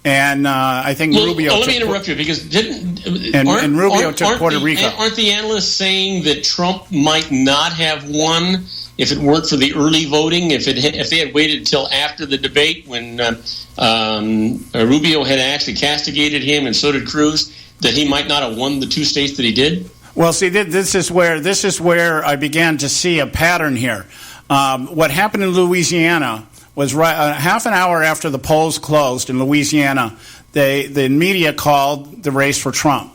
And I think Rubio. Let me interrupt you because and Rubio took Puerto Rico. Aren't the analysts saying that Trump might not have won if it weren't for the early voting? If they had waited until after the debate when Rubio had actually castigated him and so did Cruz, that he might not have won the 2 states that he did? Well, see, this is where I began to see a pattern here. What happened in Louisiana was half an hour after the polls closed in Louisiana, the media called the race for Trump.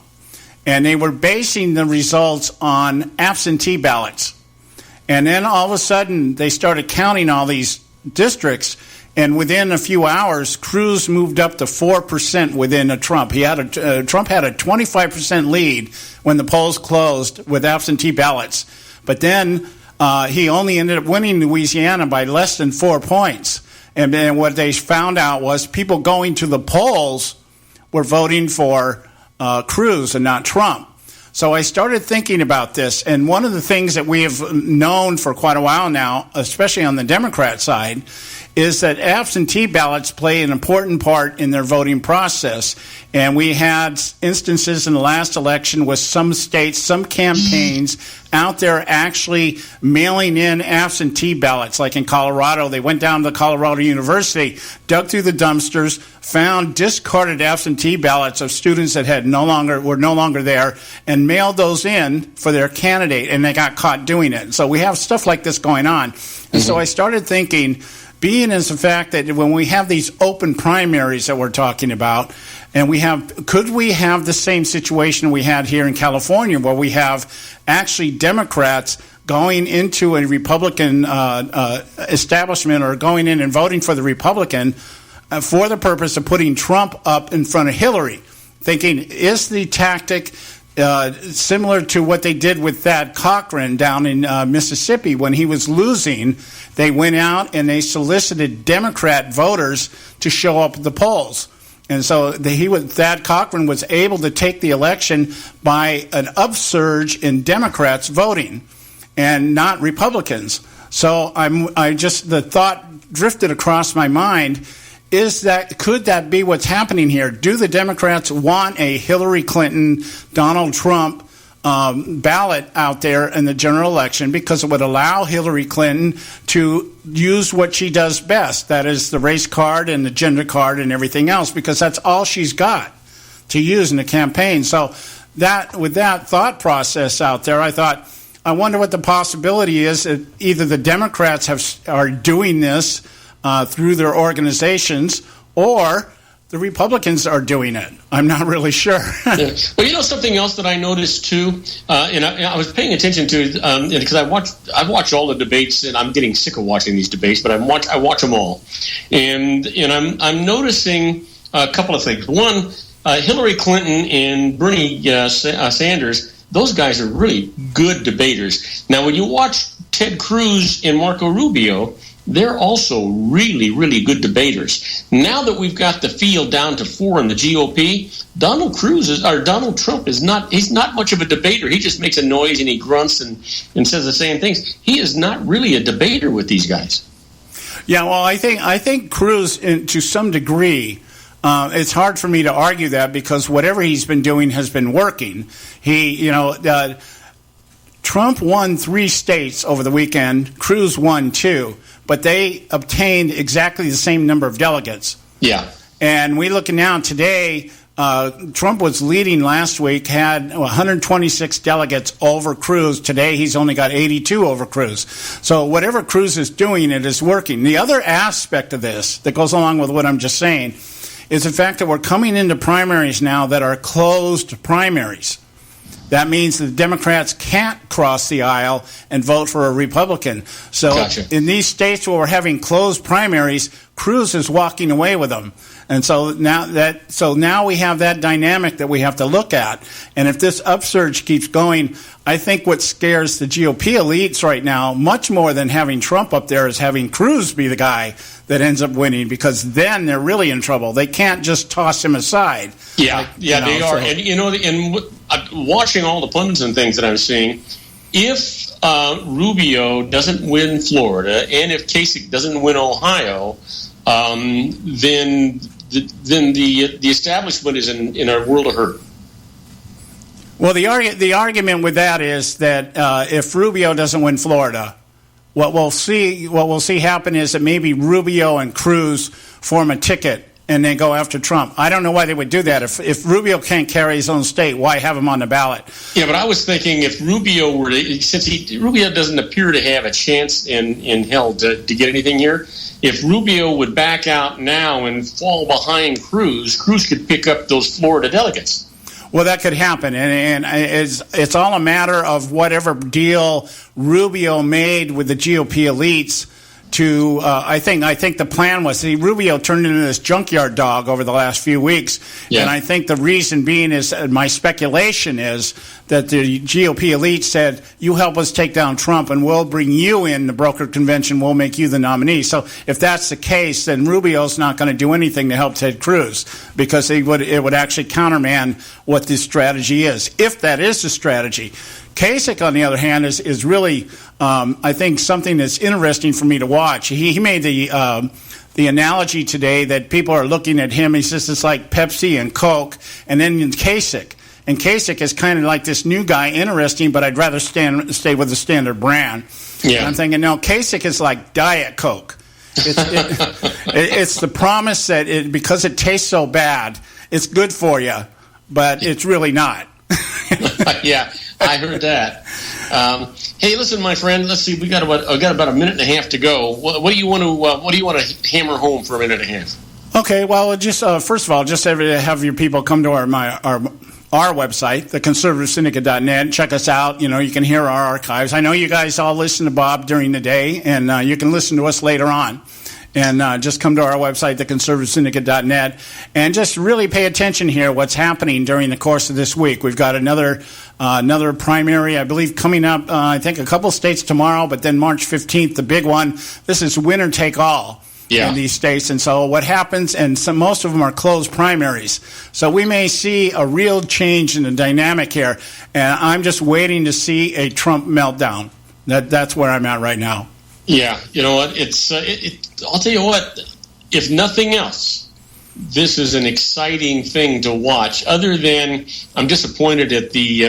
And they were basing the results on absentee ballots. And then all of a sudden, they started counting all these districts, And within a few hours, Cruz moved up to 4% within Trump. Trump had a 25% lead when the polls closed with absentee ballots. But then he only ended up winning Louisiana by less than 4 points. And then what they found out was people going to the polls were voting for Cruz and not Trump. So I started thinking about this, and one of the things that we have known for quite a while now, especially on the Democrat side, is that absentee ballots play an important part in their voting process. And we had instances in the last election with some states, some campaigns out there actually mailing in absentee ballots. Like in Colorado, they went down to Colorado University, dug through the dumpsters, found discarded absentee ballots of students that were no longer there, and mailed those in for their candidate, and they got caught doing it. So we have stuff like this going on. And so I started thinking, being as the fact that when we have these open primaries that we're talking about, and could we have the same situation we had here in California, where we have actually Democrats going into a Republican establishment, or going in and voting for the Republican for the purpose of putting Trump up in front of Hillary, thinking, is the tactic similar to what they did with Thad Cochran down in Mississippi when he was losing? They went out and they solicited Democrat voters to show up at the polls. And so Thad Cochran was able to take the election by an upsurge in Democrats voting and not Republicans. So the thought drifted across my mind, could that be what's happening here? Do the Democrats want a Hillary Clinton, Donald Trump ballot out there in the general election, because it would allow Hillary Clinton to use what she does best, that is the race card and the gender card and everything else, because that's all she's got to use in the campaign. So with that thought process out there, I thought, I wonder what the possibility is that either the Democrats are doing this through their organizations, or the Republicans are doing it. I'm not really sure. Yeah. Well, something else that I noticed too, and I was paying attention to, because I've watched all the debates, and I'm getting sick of watching these debates, but I watch them all, and I'm noticing a couple of things. One, Hillary Clinton and Bernie Sanders, those guys are really good debaters. Now, when you watch Ted Cruz and Marco Rubio, they're also really, really good debaters. Now that we've got the field down to 4 in the GOP, Donald Trump he's not much of a debater. He just makes a noise and he grunts and says the same things. He is not really a debater with these guys. Yeah, well, I think Cruz, to some degree, it's hard for me to argue that, because whatever he's been doing has been working. Trump won 3 states over the weekend. Cruz won 2. But they obtained exactly the same number of delegates. Yeah. And we look now today, Trump was leading last week, had 126 delegates over Cruz. Today he's only got 82 over Cruz. So whatever Cruz is doing, it is working. The other aspect of this that goes along with what I'm just saying is the fact that we're coming into primaries now that are closed primaries. That means the Democrats can't cross the aisle and vote for a Republican. So Gotcha. In these states where we're having closed primaries, Cruz is walking away with them. And so now we have that dynamic that we have to look at. And if this upsurge keeps going, I think what scares the GOP elites right now, much more than having Trump up there, is having Cruz be the guy that ends up winning, because then they're really in trouble. They can't just toss him aside. Yeah, they are. And watching all the pundits and things that I'm seeing, if Rubio doesn't win Florida and if Kasich doesn't win Ohio, then the establishment is in a world of hurt. Well, the argument with that is that if Rubio doesn't win Florida, what we'll see happen is that maybe Rubio and Cruz form a ticket and they go after Trump. I don't know why they would do that. If Rubio can't carry his own state, why have him on the ballot? Yeah, but I was thinking if Rubio Rubio doesn't appear to have a chance in hell to get anything here. If Rubio would back out now and fall behind Cruz could pick up those Florida delegates. Well, that could happen, and it's all a matter of whatever deal Rubio made with the GOP elites to I think the plan was Rubio turned into this junkyard dog over the last few weeks, and I think the reason being is my speculation is that the GOP elite said, you help us take down Trump and we'll bring you in the broker convention, we'll make you the nominee. So if that's the case, then Rubio's not going to do anything to help Ted Cruz, because it would actually countermand what this strategy is, if that is the strategy. Kasich, on the other hand, is really, I think, something that's interesting for me to watch. He made the analogy today that people are looking at him. He says it's like Pepsi and Coke, and then Kasich. And Kasich is kind of like this new guy, interesting, but I'd rather stay with the standard brand. Yeah. And I'm thinking, no, Kasich is like Diet Coke. It's the promise that because it tastes so bad, it's good for you, but it's really not. Yeah, I heard that. Hey, listen, my friend. Let's see. We got about a minute and a half to go. What do you want to hammer home for a minute and a half? Okay. Well, just first of all, just have your people come to our website, theconservativesyndicate.net. Check us out. You can hear our archives. I know you guys all listen to Bob during the day, and you can listen to us later on. And just come to our website, theconservativesyndicate.net, and just really pay attention here what's happening during the course of this week. We've got another primary, I believe, coming up, I think a couple states tomorrow, but then March 15th, the big one. This is winner take all. In these states. And so what happens, and most of them are closed primaries. So we may see a real change in the dynamic here. And I'm just waiting to see a Trump meltdown. That's where I'm at right now. Yeah. You know what? I'll tell you what, if nothing else, this is an exciting thing to watch. Other than I'm disappointed at the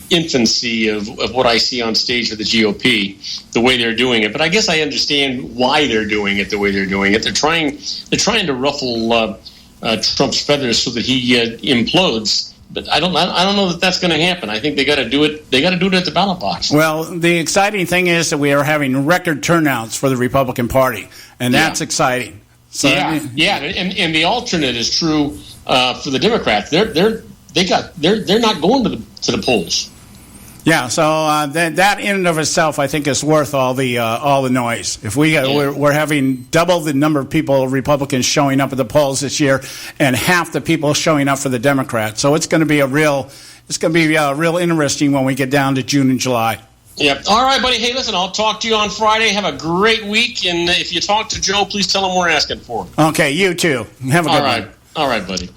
infancy of what I see on stage for the GOP, the way they're doing it. But I guess I understand why they're doing it the way they're doing it. They're trying to ruffle Trump's feathers so that he implodes. But I don't know that that's going to happen. I think they got to do it. They got to do it at the ballot box. Well, the exciting thing is that we are having record turnouts for the Republican Party, and that's exciting. So, and the alternate is true for the Democrats. They're not going to the polls. Yeah, so that in and of itself, I think, is worth all the noise. If we're having double the number of people, Republicans, showing up at the polls this year, and half the people showing up for the Democrats, so it's going to be real interesting when we get down to June and July. Yep. All right, buddy. Hey, listen, I'll talk to you on Friday. Have a great week, and if you talk to Joe, please tell him we're asking for him. Okay, you too. Have a good one. All right, buddy.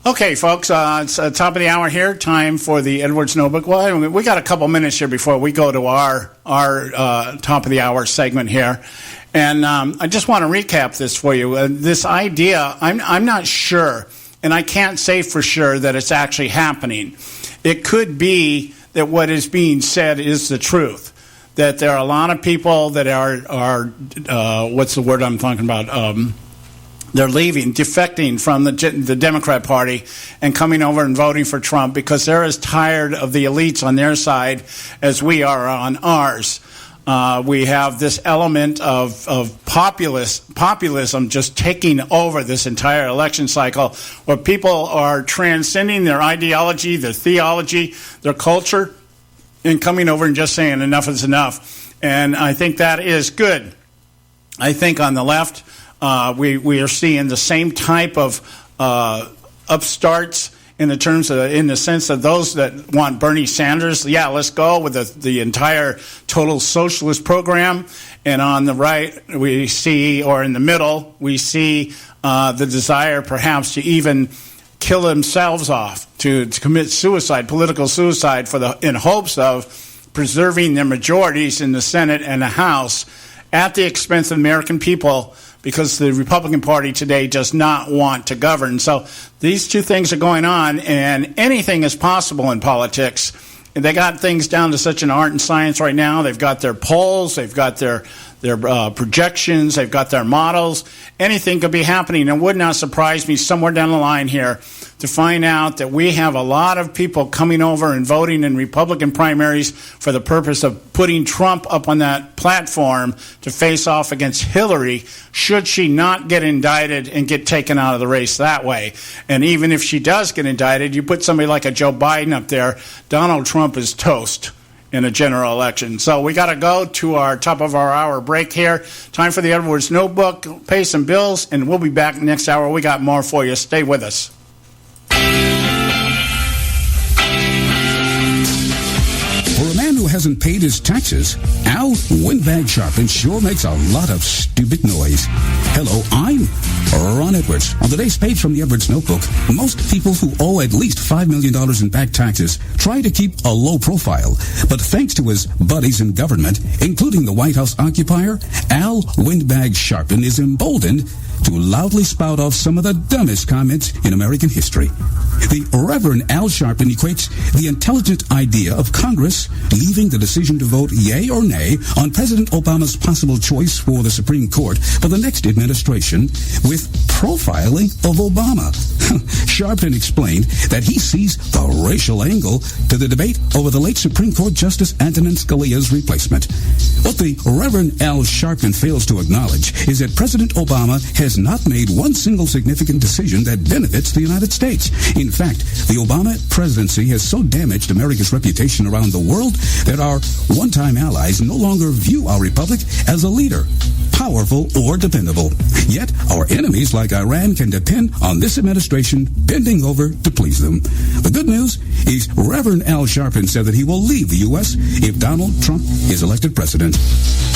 Okay, folks, it's top of the hour here. Time for the Edwards Notebook. Well, we got a couple minutes here before we go to our top of the hour segment here. And I just want to recap this for you. This idea, I'm not sure, and I can't say for sure that it's actually happening. It could be that what is being said is the truth. That there are a lot of people that are what's the word I'm talking about? They're defecting from the Democrat Party and coming over and voting for Trump because they're as tired of the elites on their side as we are on ours. We have this element of populism just taking over this entire election cycle, where people are transcending their ideology, their theology, their culture, and coming over and just saying enough is enough. And I think that is good. I think on the left, we are seeing the same type of upstarts in the sense of those that want Bernie Sanders. Yeah, let's go with the entire total socialist program. And on the right, we see, or in the middle, we see the desire perhaps to even kill themselves off, to commit suicide, political suicide, in hopes of preserving their majorities in the Senate and the House at the expense of the American people, because the Republican Party today does not want to govern. So these two things are going on, and anything is possible in politics. And they got things down to such an art and science right now. They've got their polls, they've got their projections, they've got their models. Anything could be happening. It would not surprise me somewhere down the line here to find out that we have a lot of people coming over and voting in Republican primaries for the purpose of putting Trump up on that platform to face off against Hillary, should she not get indicted and get taken out of the race that way. And even if she does get indicted, you put somebody like a Joe Biden up there, Donald Trump is toast. in a general election. So we got to go to our top of our hour break here. Time for the Edwards Notebook, pay some bills, and we'll be back next hour. We got more for you. Stay with us. For a man who hasn't paid his taxes, Al Windbag Sharpin sure makes a lot of stupid noise. Hello, I'm Ron Edwards. On today's page from the Edwards Notebook, most people who owe at least $5 million in back taxes try to keep a low profile. But thanks to his buddies in government, including the White House occupier, Al Windbag Sharpin is emboldened to loudly spout off some of the dumbest comments in American history. The Reverend Al Sharpin equates the intelligent idea of Congress leaving the decision to vote yea or nay on President Obama's possible choice for the Supreme Court for the next administration with profiling of Obama. Sharpin explained that he sees the racial angle to the debate over the late Supreme Court Justice Antonin Scalia's replacement. What the Reverend Al Sharpin fails to acknowledge is that President Obama has not made one single significant decision that benefits the United States. In fact, the Obama presidency has so damaged America's reputation around the world that our one-time allies no longer view our republic as a leader, powerful or dependable. Yet, our enemies like Iran can depend on this administration bending over to please them. The good news is Reverend Al Sharpin said that he will leave the U.S. if Donald Trump is elected president.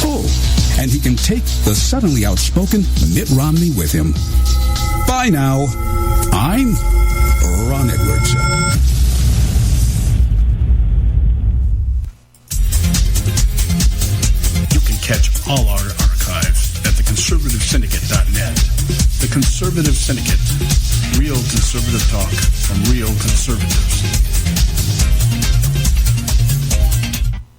Oh, and he can take the suddenly outspoken Mitt Romney with him. Bye now. I'm Ron Edwards. You can catch all our archives at theconservativesyndicate.net. The Conservative Syndicate. Real conservative talk from real conservatives.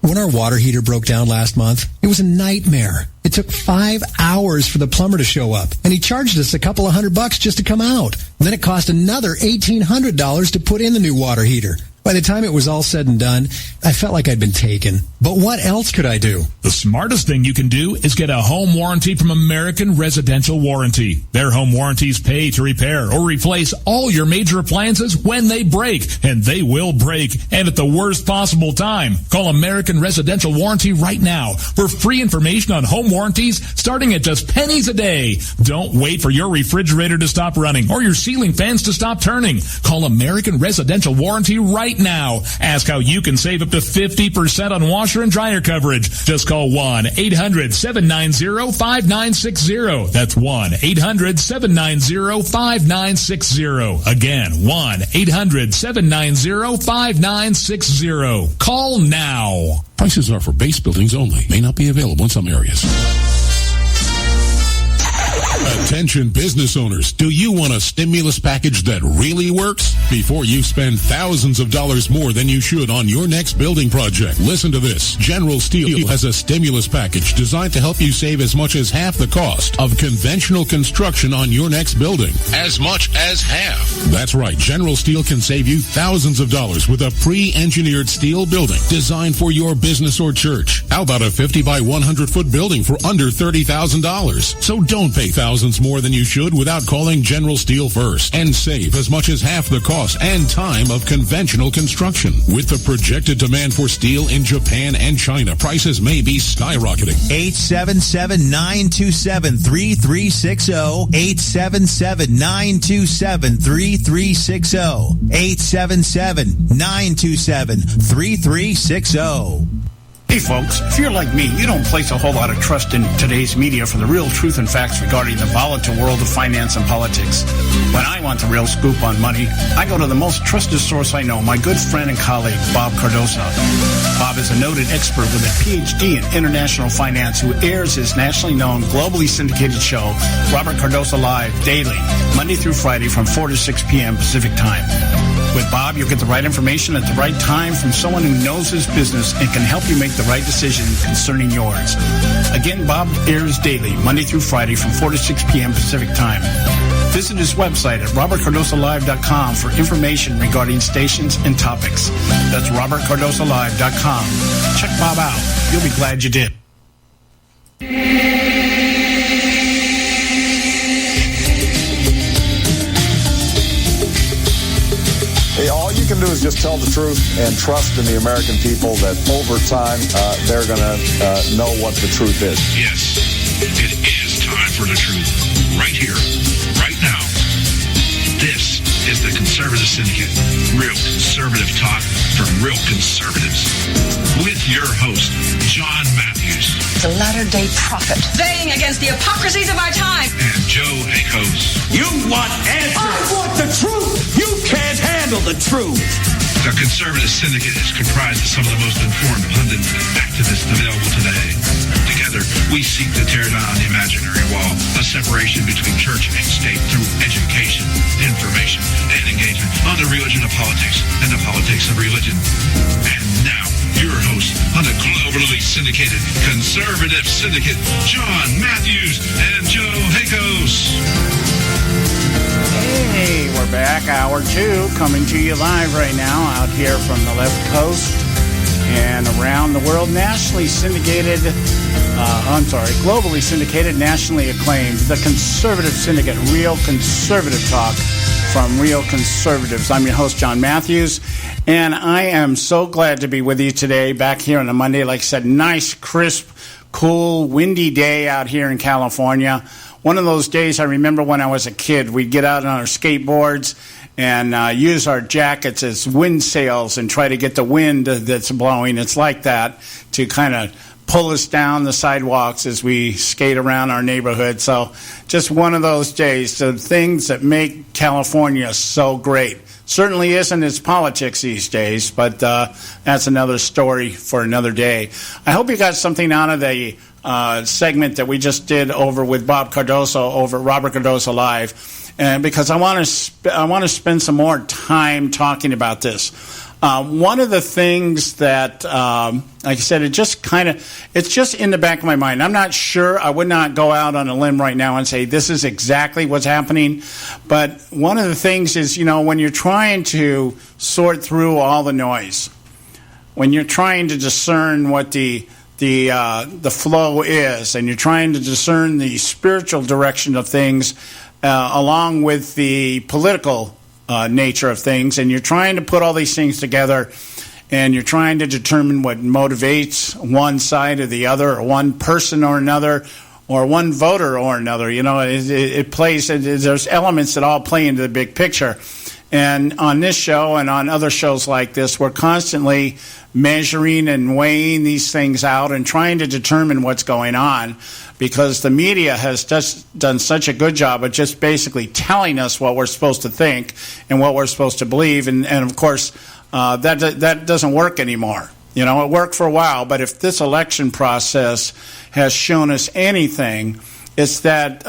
When our water heater broke down last month, it was a nightmare. It took 5 hours for the plumber to show up, and he charged us a couple of $100 just to come out. And then it cost another $1,800 to put in the new water heater. By the time it was all said and done, I felt like I'd been taken. But what else could I do? The smartest thing you can do is get a home warranty from American Residential Warranty. Their home warranties pay to repair or replace all your major appliances when they break, and they will break, and at the worst possible time. Call American Residential Warranty right now for free information on home warranties starting at just pennies a day. Don't wait for your refrigerator to stop running or your ceiling fans to stop turning. Call American Residential Warranty right now. Ask how you can save up to 50% on washer and dryer coverage. Just call 1-800-790-5960. That's 1-800-790-5960. Again, 1-800-790-5960. Call now. Prices are for base buildings only. May not be available in some areas. Attention business owners, do you want a stimulus package that really works? Before you spend thousands of dollars more than you should on your next building project, listen to this. General Steel has a stimulus package designed to help you save as much as half the cost of conventional construction on your next building. As much as half. That's right. General Steel can save you thousands of dollars with a pre-engineered steel building designed for your business or church. How about a 50 by 100 foot building for under $30,000? So don't pay thousands more than you should without calling General Steel first and save as much as half the cost and time of conventional construction. With the projected demand for steel in Japan and China, prices may be skyrocketing. 877-927-3360. 877-927-3360. 877-927-3360. Hey folks, if you're like me, you don't place a whole lot of trust in today's media for the real truth and facts regarding the volatile world of finance and politics. When I want the real scoop on money, I go to the most trusted source I know, my good friend and colleague, Bob Cardoso. Bob is a noted expert with a PhD in international finance who airs his nationally known, globally syndicated show, Robert Cardoso Live, daily, Monday through Friday from 4 to 6 p.m. Pacific Time. With Bob, you'll get the right information at the right time from someone who knows his business and can help you make the right decision concerning yours. Again, Bob airs daily, Monday through Friday from 4 to 6 p.m. Pacific Time. Visit his website at robertcardosolive.com for information regarding stations and topics. That's robertcardosolive.com. Check Bob out. You'll be glad you did. Hey, all you can do is just tell the truth and trust in the American people that over time they're going to know what the truth is. Yes, it is time for the truth. Right here, right now. This is the Conservative Syndicate. Real conservative talk from real conservatives. With your host, John Matthews. The latter-day prophet. Theying against the hypocrisies of our time. And Joe Akos. You want answers. I want the truth. You can't handle the truth. The Conservative Syndicate is comprised of some of the most informed pundits and activists available today. Together, we seek to tear down the imaginary wall, a separation between church and state through education, information, and engagement on the religion of politics and the politics of religion. And now, your host on the globally syndicated Conservative Syndicate, John Matthews and Joe Akos. Hey, we're back, hour 2, coming to you live right now out here from the left coast and around the world. Globally syndicated, nationally acclaimed, the Conservative Syndicate, real conservative talk from real conservatives. I'm your host, John Matthews, and I am so glad to be with you today, back here on a Monday. Like I said, nice, crisp, cool, windy day out here in California. One of those days I remember when I was a kid, we'd get out on our skateboards and use our jackets as wind sails and try to get the wind that's blowing. It's like that to kind of pull us down the sidewalks as we skate around our neighborhood. So just one of those days, the things that make California so great. Certainly isn't its politics these days, but that's another story for another day. I hope you got something out of the segment that we just did over with Bob Cardoso over at Robert Cardoso Live, and because I want to spend some more time talking about this. One of the things that, like I said, it's just in the back of my mind. I'm not sure. I would not go out on a limb right now and say this is exactly what's happening. But one of the things is, when you're trying to sort through all the noise, when you're trying to discern what the flow is, and you're trying to discern the spiritual direction of things along with the political nature of things, and you're trying to put all these things together, and you're trying to determine what motivates one side or the other, or one person or another, or one voter or another. It plays. There's elements that all play into the big picture. And on this show and on other shows like this, we're constantly measuring and weighing these things out and trying to determine what's going on, because the media has just done such a good job of just basically telling us what we're supposed to think and what we're supposed to believe. And of course, that doesn't work anymore. It worked for a while, but if this election process has shown us anything, it's that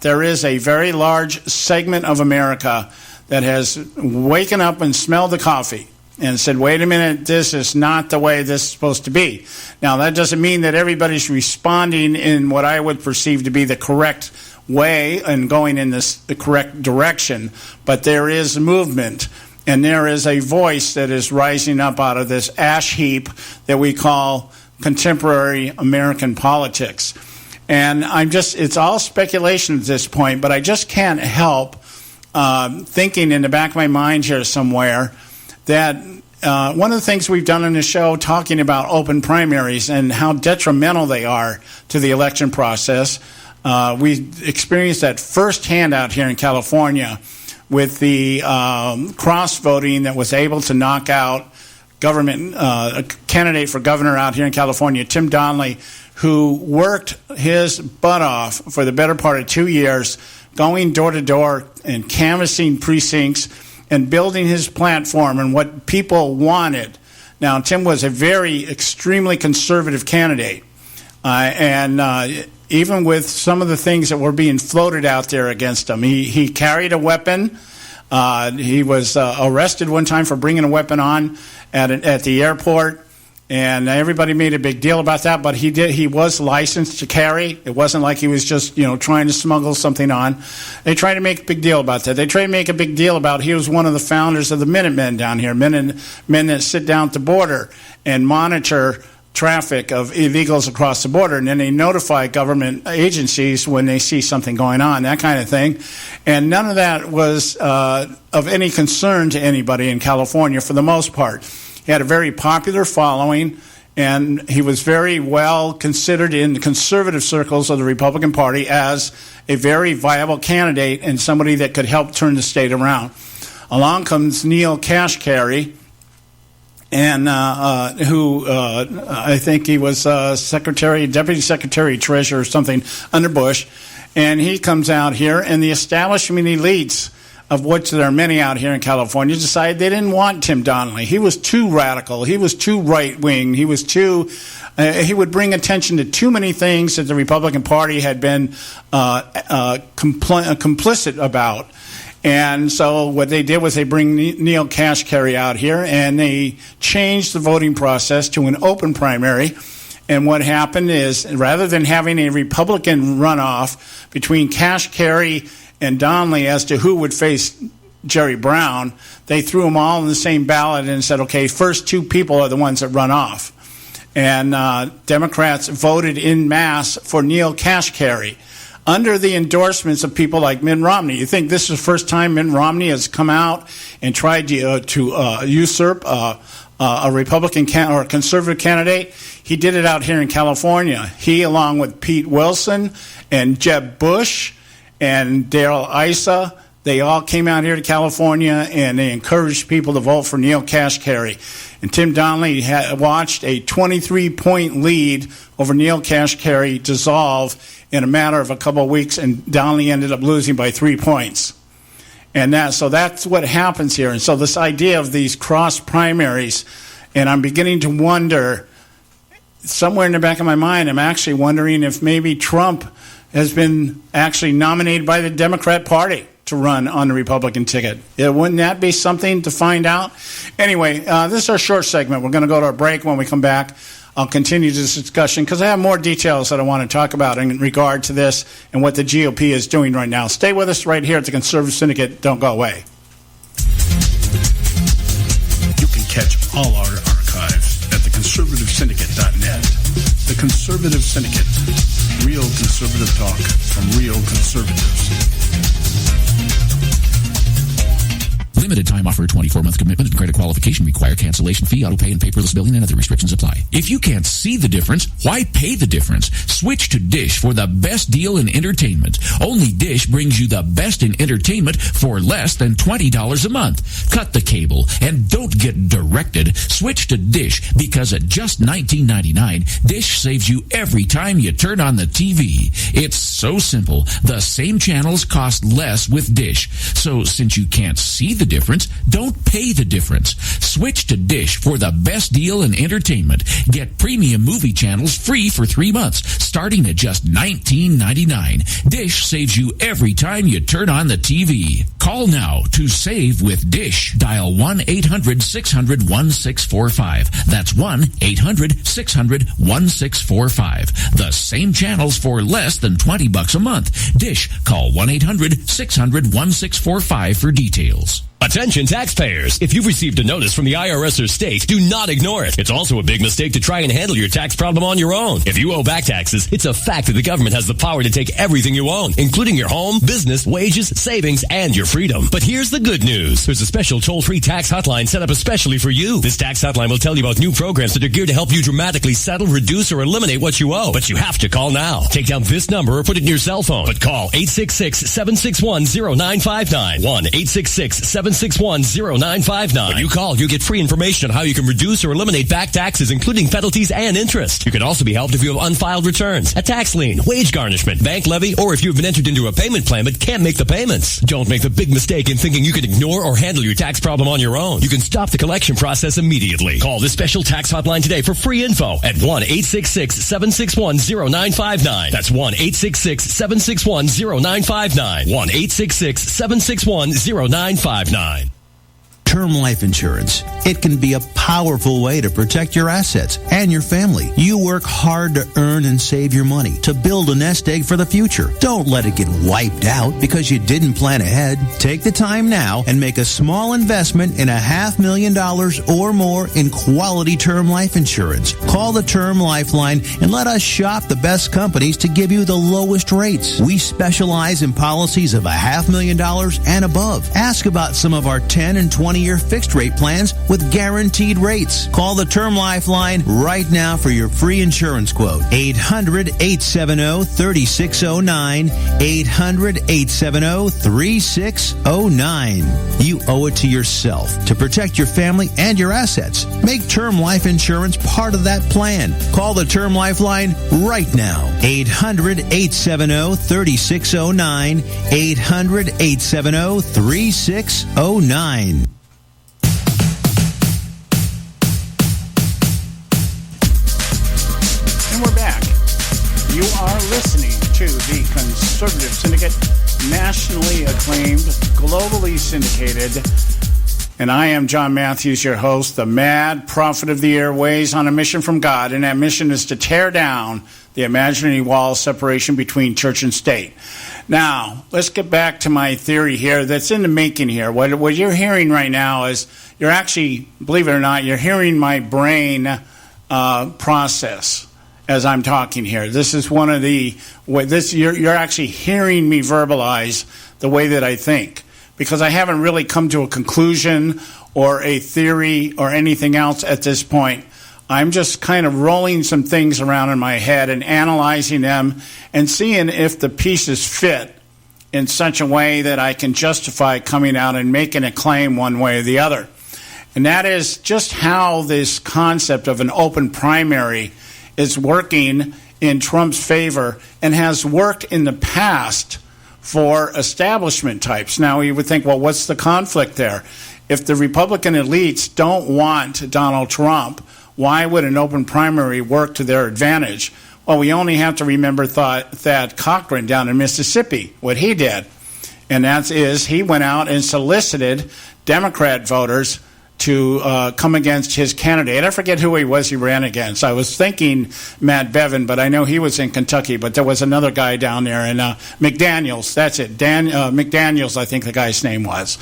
there is a very large segment of America that has waken up and smelled the coffee and said, wait a minute, this is not the way this is supposed to be. Now, that doesn't mean that everybody's responding in what I would perceive to be the correct way and going in the correct direction, but there is movement, and there is a voice that is rising up out of this ash heap that we call contemporary American politics. And it's all speculation at this point, but I just can't help thinking in the back of my mind here somewhere that one of the things we've done on the show, talking about open primaries and how detrimental they are to the election process, we experienced that firsthand out here in California with the cross-voting that was able to knock out a candidate for governor out here in California, Tim Donnelly, who worked his butt off for the better part of 2 years, going door to door and canvassing precincts and building his platform and what people wanted. Now, Tim was a extremely conservative candidate. And even with some of the things that were being floated out there against him, he carried a weapon. He was arrested one time for bringing a weapon on at the airport. And everybody made a big deal about that, but he was licensed to carry. It wasn't like he was just, trying to smuggle something on. They tried to make a big deal about that. They tried to make a big deal about he was one of the founders of the Minutemen down here, men that sit down at the border and monitor traffic of illegals across the border, and then they notify government agencies when they see something going on, that kind of thing. And none of that was of any concern to anybody in California for the most part. He had a very popular following, and he was very well considered in the conservative circles of the Republican Party as a very viable candidate and somebody that could help turn the state around. Along comes Neil Kashkari, and who I think he was Deputy Secretary Treasurer or something under Bush, and he comes out here, and the establishment elites, of which there are many out here in California, decided they didn't want Tim Donnelly. He was too radical. He was too right-wing. He was too... he would bring attention to too many things that the Republican Party had been complicit about. And so what they did was they bring Neil Kashkari out here, and they changed the voting process to an open primary. And what happened is, rather than having a Republican runoff between Kashkari and Donnelly as to who would face Jerry Brown, they threw them all in the same ballot and said, okay, first two people are the ones that run off. And Democrats voted en masse for Neil Kashkari under the endorsements of people like Mitt Romney. You think this is the first time Mitt Romney has come out and tried to usurp a Republican or a conservative candidate? He did it out here in California. He, along with Pete Wilson and Jeb Bush and Darrell Issa, they all came out here to California, and they encouraged people to vote for Neil Kashkari. And Tim Donnelly watched a 23-point lead over Neil Kashkari dissolve in a matter of a couple of weeks, and Donnelly ended up losing by 3 points. And so that's what happens here. And so this idea of these cross primaries, and I'm beginning to wonder, somewhere in the back of my mind, I'm actually wondering if maybe Trump has been actually nominated by the Democrat Party to run on the Republican ticket. Wouldn't that be something to find out? Anyway, this is our short segment. We're going to go to our break. When we come back, I'll continue this discussion because I have more details that I want to talk about in regard to this and what the GOP is doing right now. Stay with us right here at the Conservative Syndicate. Don't go away. You can catch all our archives at theconservativesyndicate.net. The Conservative Syndicate. Real conservative talk from real conservatives. Limited time offer, 24-month commitment and credit qualification require. Cancellation fee, auto pay, and paperless billing and other restrictions apply. If you can't see the difference, why pay the difference? Switch to Dish for the best deal in entertainment. Only Dish brings you the best in entertainment for less than $20 a month. Cut the cable and don't get directed. Switch to Dish because at just $19.99, Dish saves you every time you turn on the TV. It's so simple. The same channels cost less with Dish. So since you can't see the difference, don't pay the difference. Switch to Dish for the best deal in entertainment. Get premium movie channels free for 3 months, starting at just $19.99. Dish saves you every time you turn on the TV. Call now to save with Dish. Dial 1-800-600-1645. That's 1-800-600-1645. The same channels for less than $20 a month. Dish. Call 1-800-600-1645 for details. Attention taxpayers. If you've received a notice from the IRS or state, do not ignore it. It's also a big mistake to try and handle your tax problem on your own. If you owe back taxes, it's a fact that the government has the power to take everything you own, including your home, business, wages, savings, and your freedom. But here's the good news. There's a special toll-free tax hotline set up especially for you. This tax hotline will tell you about new programs that are geared to help you dramatically settle, reduce, or eliminate what you owe. But you have to call now. Take down this number or put it in your cell phone. But call 866-761-0959. 1-866-761-0959. When you call, you get free information on how you can reduce or eliminate back taxes, including penalties and interest. You can also be helped if you have unfiled returns, a tax lien, wage garnishment, bank levy, or if you've been entered into a payment plan but can't make the payments. Don't make the big mistake in thinking you can ignore or handle your tax problem on your own. You can stop the collection process immediately. Call this special tax hotline today for free info at 1-866-761-0959. That's 1-866-761-0959. 1-866-761-0959. Term life insurance. It can be a powerful way to protect your assets and your family. You work hard to earn and save your money to build a nest egg for the future. Don't let it get wiped out because you didn't plan ahead. Take the time now and make a small investment in $500,000 or more in quality term life insurance. Call the Term Lifeline and let us shop the best companies to give you the lowest rates. We specialize in policies of $500,000 and above. Ask about some of our 10 and 20-year fixed-rate plans with guaranteed rates. Call the Term Lifeline right now for your free insurance quote. 800-870-3609. 800-870-3609. You owe it to yourself to protect your family and your assets. Make term life insurance part of that plan. Call the Term Lifeline right now. 800-870-3609. 800-870-3609. And we're back. You are listening to the Conservative Syndicate, nationally acclaimed, globally syndicated. And I am John Matthews, your host, the mad prophet of the airways on a mission from God. And that mission is to tear down the imaginary wall of separation between church and state. Now, let's get back to my theory here that's in the making here. What you're hearing right now is you're actually, believe it or not, you're hearing my brain process as I'm talking here. This is one of the, you're actually hearing me verbalize the way that I think, because I haven't really come to a conclusion or a theory or anything else at this point. I'm just kind of rolling some things around in my head and analyzing them and seeing if the pieces fit in such a way that I can justify coming out and making a claim one way or the other. And that is just how this concept of an open primary is working in Trump's favor and has worked in the past for establishment types. Now, you would think, well, what's the conflict there? If the Republican elites don't want Donald Trump, why would an open primary work to their advantage? Well, we only have to remember Thad Cochran down in Mississippi, what he did. And that is he went out and solicited Democrat voters to come against his candidate. I forget who he was he ran against. I was thinking Matt Bevin, but I know he was in Kentucky. But there was another guy down there, and McDaniels, that's it. McDaniels, I think the guy's name was.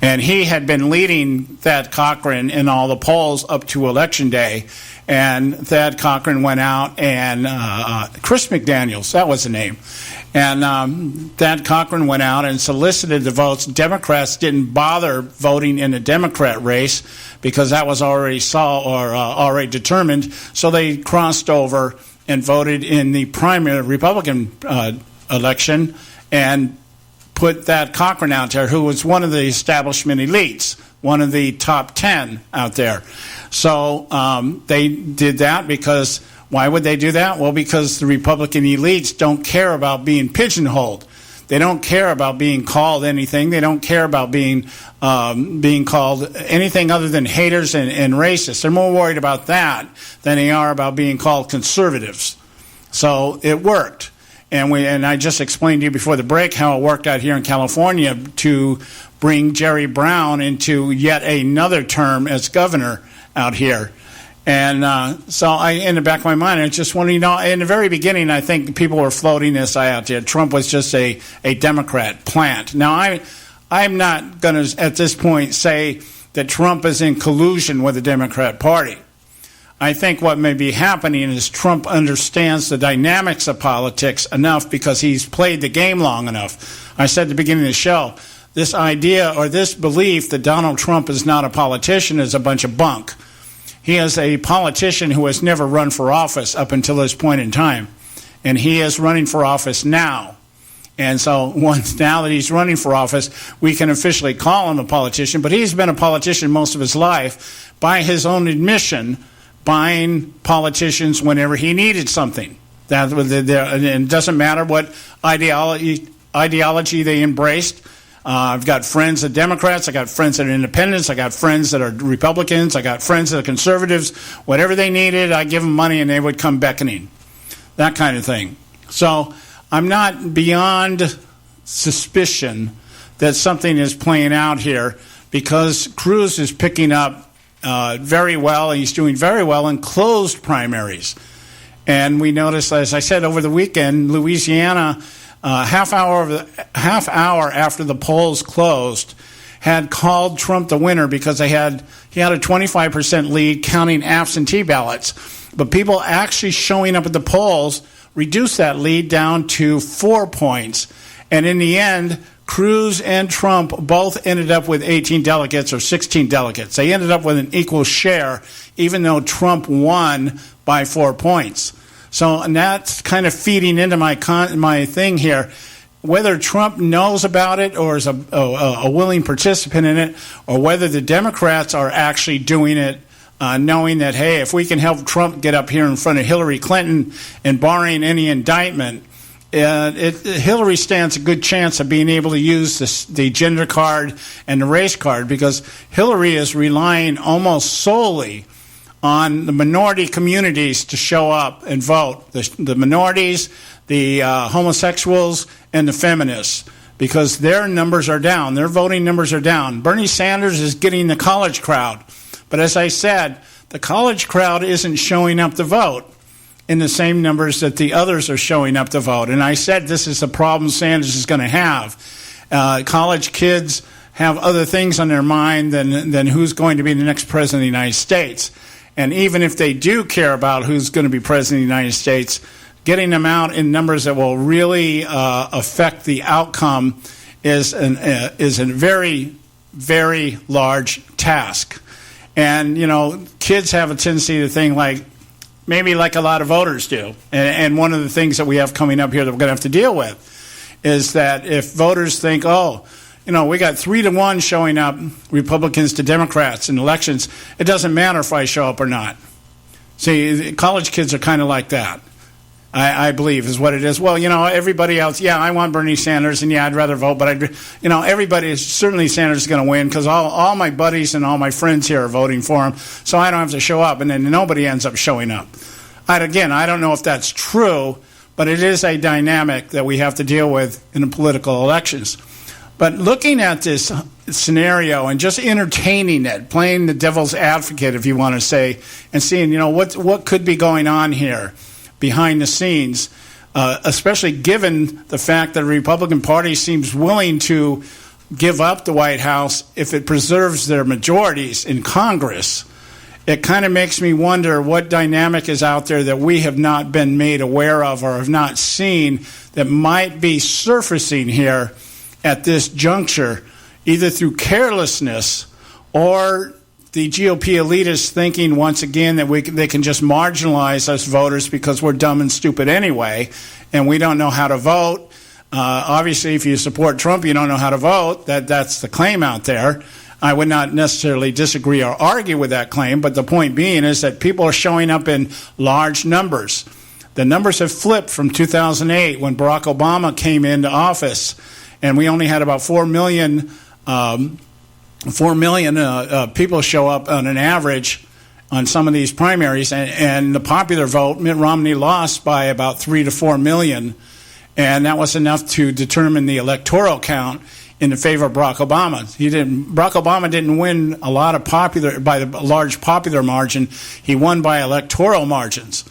And he had been leading Thad Cochran in all the polls up to Election Day. And Thad Cochran went out and Chris McDaniels, that was the name. And Thad Cochran went out and solicited the votes. Democrats didn't bother voting in the Democrat race because that was already already determined. So they crossed over and voted in the primary Republican election and put Thad Cochran out there, who was one of the establishment elites, one of the top 10 out there. So they did that because, why would they do that? Well, because the Republican elites don't care about being pigeonholed. They don't care about being called anything. They don't care about being called anything other than haters and racists. They're more worried about that than they are about being called conservatives. So it worked. And I just explained to you before the break how it worked out here in California to bring Jerry Brown into yet another term as governor out here. And so in the back of my mind, I just want to, in the very beginning, I think people were floating this out there. Trump was just a Democrat plant. Now, I'm not going to, at this point, say that Trump is in collusion with the Democrat Party. I think what may be happening is Trump understands the dynamics of politics enough because he's played the game long enough. I said at the beginning of the show, this idea or this belief that Donald Trump is not a politician is a bunch of bunk. He is a politician who has never run for office up until this point in time. And he is running for office now. And so now that he's running for office, we can officially call him a politician. But he's been a politician most of his life, by his own admission, buying politicians whenever he needed something. And it doesn't matter what ideology they embraced. I've got friends that are Democrats, I got friends that are independents, I got friends that are Republicans, I got friends that are conservatives. Whatever they needed, I give them money and they would come beckoning. That kind of thing. So I'm not beyond suspicion that something is playing out here because Cruz is picking up very well, and he's doing very well in closed primaries. And we noticed, as I said, over the weekend, Louisiana, half hour after the polls closed, had called Trump the winner because he had a 25% lead counting absentee ballots. But people actually showing up at the polls reduced that lead down to 4 points. And in the end, Cruz and Trump both ended up with 18 delegates or 16 delegates. They ended up with an equal share, even though Trump won by 4 points. So, and that's kind of feeding into my thing here. Whether Trump knows about it or is a willing participant in it, or whether the Democrats are actually doing it, knowing that, hey, if we can help Trump get up here in front of Hillary Clinton and barring any indictment, Hillary stands a good chance of being able to use the gender card and the race card, because Hillary is relying almost solely on the minority communities to show up and vote. The minorities, the homosexuals, and the feminists, because their numbers are down. Their voting numbers are down. Bernie Sanders is getting the college crowd. But as I said, the college crowd isn't showing up to vote in the same numbers that the others are showing up to vote. And I said this is a problem Sanders is going to have. College kids have other things on their mind than who's going to be the next president of the United States. And even if they do care about who's going to be president of the United States, getting them out in numbers that will really affect the outcome is a very, very large task. And, you know, kids have a tendency to think maybe like a lot of voters do. And one of the things that we have coming up here that we're going to have to deal with is that if voters think, we got 3-1 showing up, Republicans to Democrats in elections, it doesn't matter if I show up or not. See, college kids are kind of like that, I believe, is what it is. Well, everybody else, I want Bernie Sanders, and I'd rather vote, but everybody is certainly Sanders is going to win because all my buddies and all my friends here are voting for him, so I don't have to show up, and then nobody ends up showing up. I don't know if that's true, but it is a dynamic that we have to deal with in the political elections. But looking at this scenario and just entertaining it, playing the devil's advocate, if you want to say, and seeing, what could be going on here behind the scenes, especially given the fact that the Republican Party seems willing to give up the White House if it preserves their majorities in Congress, it kind of makes me wonder what dynamic is out there that we have not been made aware of or have not seen that might be surfacing here at this juncture, either through carelessness or the GOP elitists thinking once again that they can just marginalize us voters because we're dumb and stupid anyway, and we don't know how to vote. Obviously, if you support Trump, you don't know how to vote. That's the claim out there. I would not necessarily disagree or argue with that claim, but the point being is that people are showing up in large numbers. The numbers have flipped from 2008 when Barack Obama came into office, and we only had about 4 million people show up on an average on some of these primaries, and the popular vote, Mitt Romney lost by about 3 to 4 million, and that was enough to determine the electoral count in the favor of Barack Obama. Barack Obama didn't win a lot of by the large popular margin. He won by electoral margins.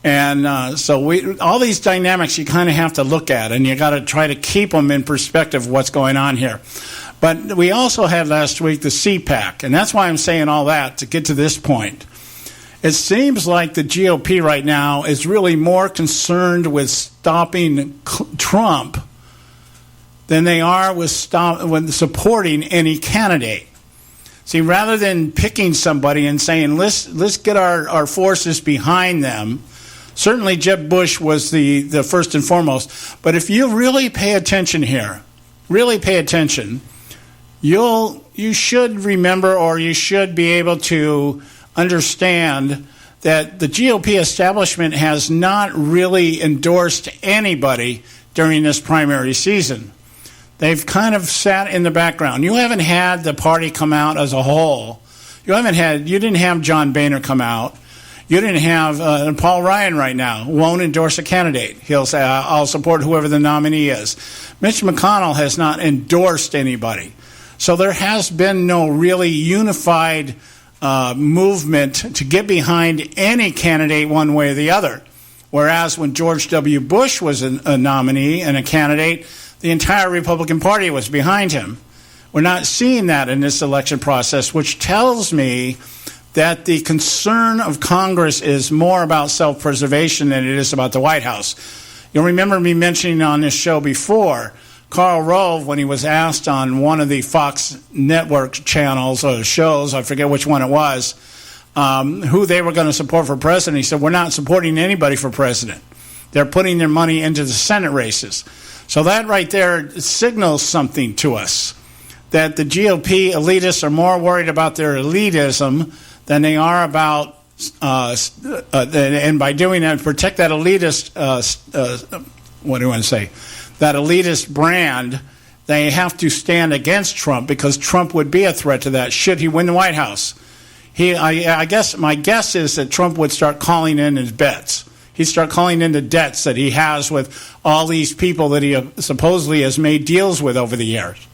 And so all these dynamics you kind of have to look at, and you got to try to keep them in perspective of what's going on here. But we also had last week the CPAC, and that's why I'm saying all that to get to this point. It seems like the GOP right now is really more concerned with stopping Trump than they are with supporting any candidate. See, rather than picking somebody and saying, let's get our forces behind them. Certainly Jeb Bush was the first and foremost. But if you really pay attention here, you should remember, or you should be able to understand that the GOP establishment has not really endorsed anybody during this primary season. They've kind of sat in the background. You haven't had the party come out as a whole. You didn't have John Boehner come out. You didn't have Paul Ryan right now won't endorse a candidate. He'll say, I'll support whoever the nominee is. Mitch McConnell has not endorsed anybody. So there has been no really unified movement to get behind any candidate one way or the other. Whereas when George W. Bush was a nominee and a candidate, the entire Republican Party was behind him. We're not seeing that in this election process, which tells me that the concern of Congress is more about self-preservation than it is about the White House. You'll remember me mentioning on this show before, Karl Rove, when he was asked on one of the Fox network channels or shows, I forget which one it was, who they were going to support for president. He said, we're not supporting anybody for president. They're putting their money into the Senate races. So that right there signals something to us, that the GOP elitists are more worried about their elitism than they are about, and by doing that, protect that elitist, what do I want to say, that elitist brand, they have to stand against Trump because Trump would be a threat to that should he win the White House. I guess my guess is that Trump would start calling in his bets. He'd start calling in the debts that he has with all these people that he supposedly has made deals with over the years.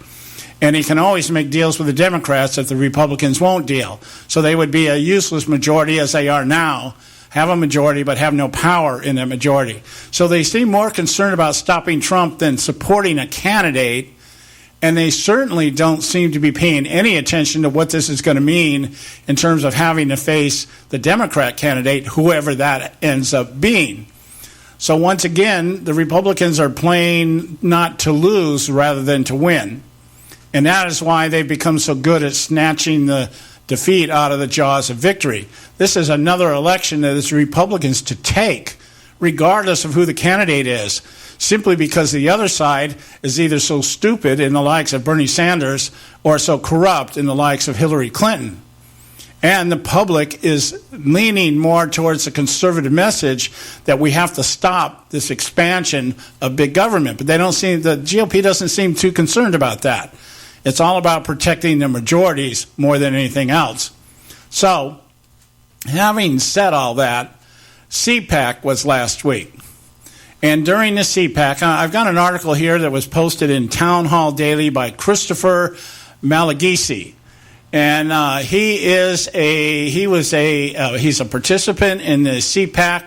And he can always make deals with the Democrats if the Republicans won't deal. So they would be a useless majority as they are now, have a majority but have no power in that majority. So they seem more concerned about stopping Trump than supporting a candidate, and they certainly don't seem to be paying any attention to what this is going to mean in terms of having to face the Democrat candidate, whoever that ends up being. So once again, the Republicans are playing not to lose rather than to win. And that is why they've become so good at snatching the defeat out of the jaws of victory. This is another election that is Republicans to take, regardless of who the candidate is, simply because the other side is either so stupid in the likes of Bernie Sanders or so corrupt in the likes of Hillary Clinton. And the public is leaning more towards the conservative message that we have to stop this expansion of big government. But the GOP doesn't seem too concerned about that. It's all about protecting the majorities more than anything else. So, having said all that, CPAC was last week. And during the CPAC, I've got an article here that was posted in Town Hall Daily by Christopher Malagisi. And he's a participant in the CPAC.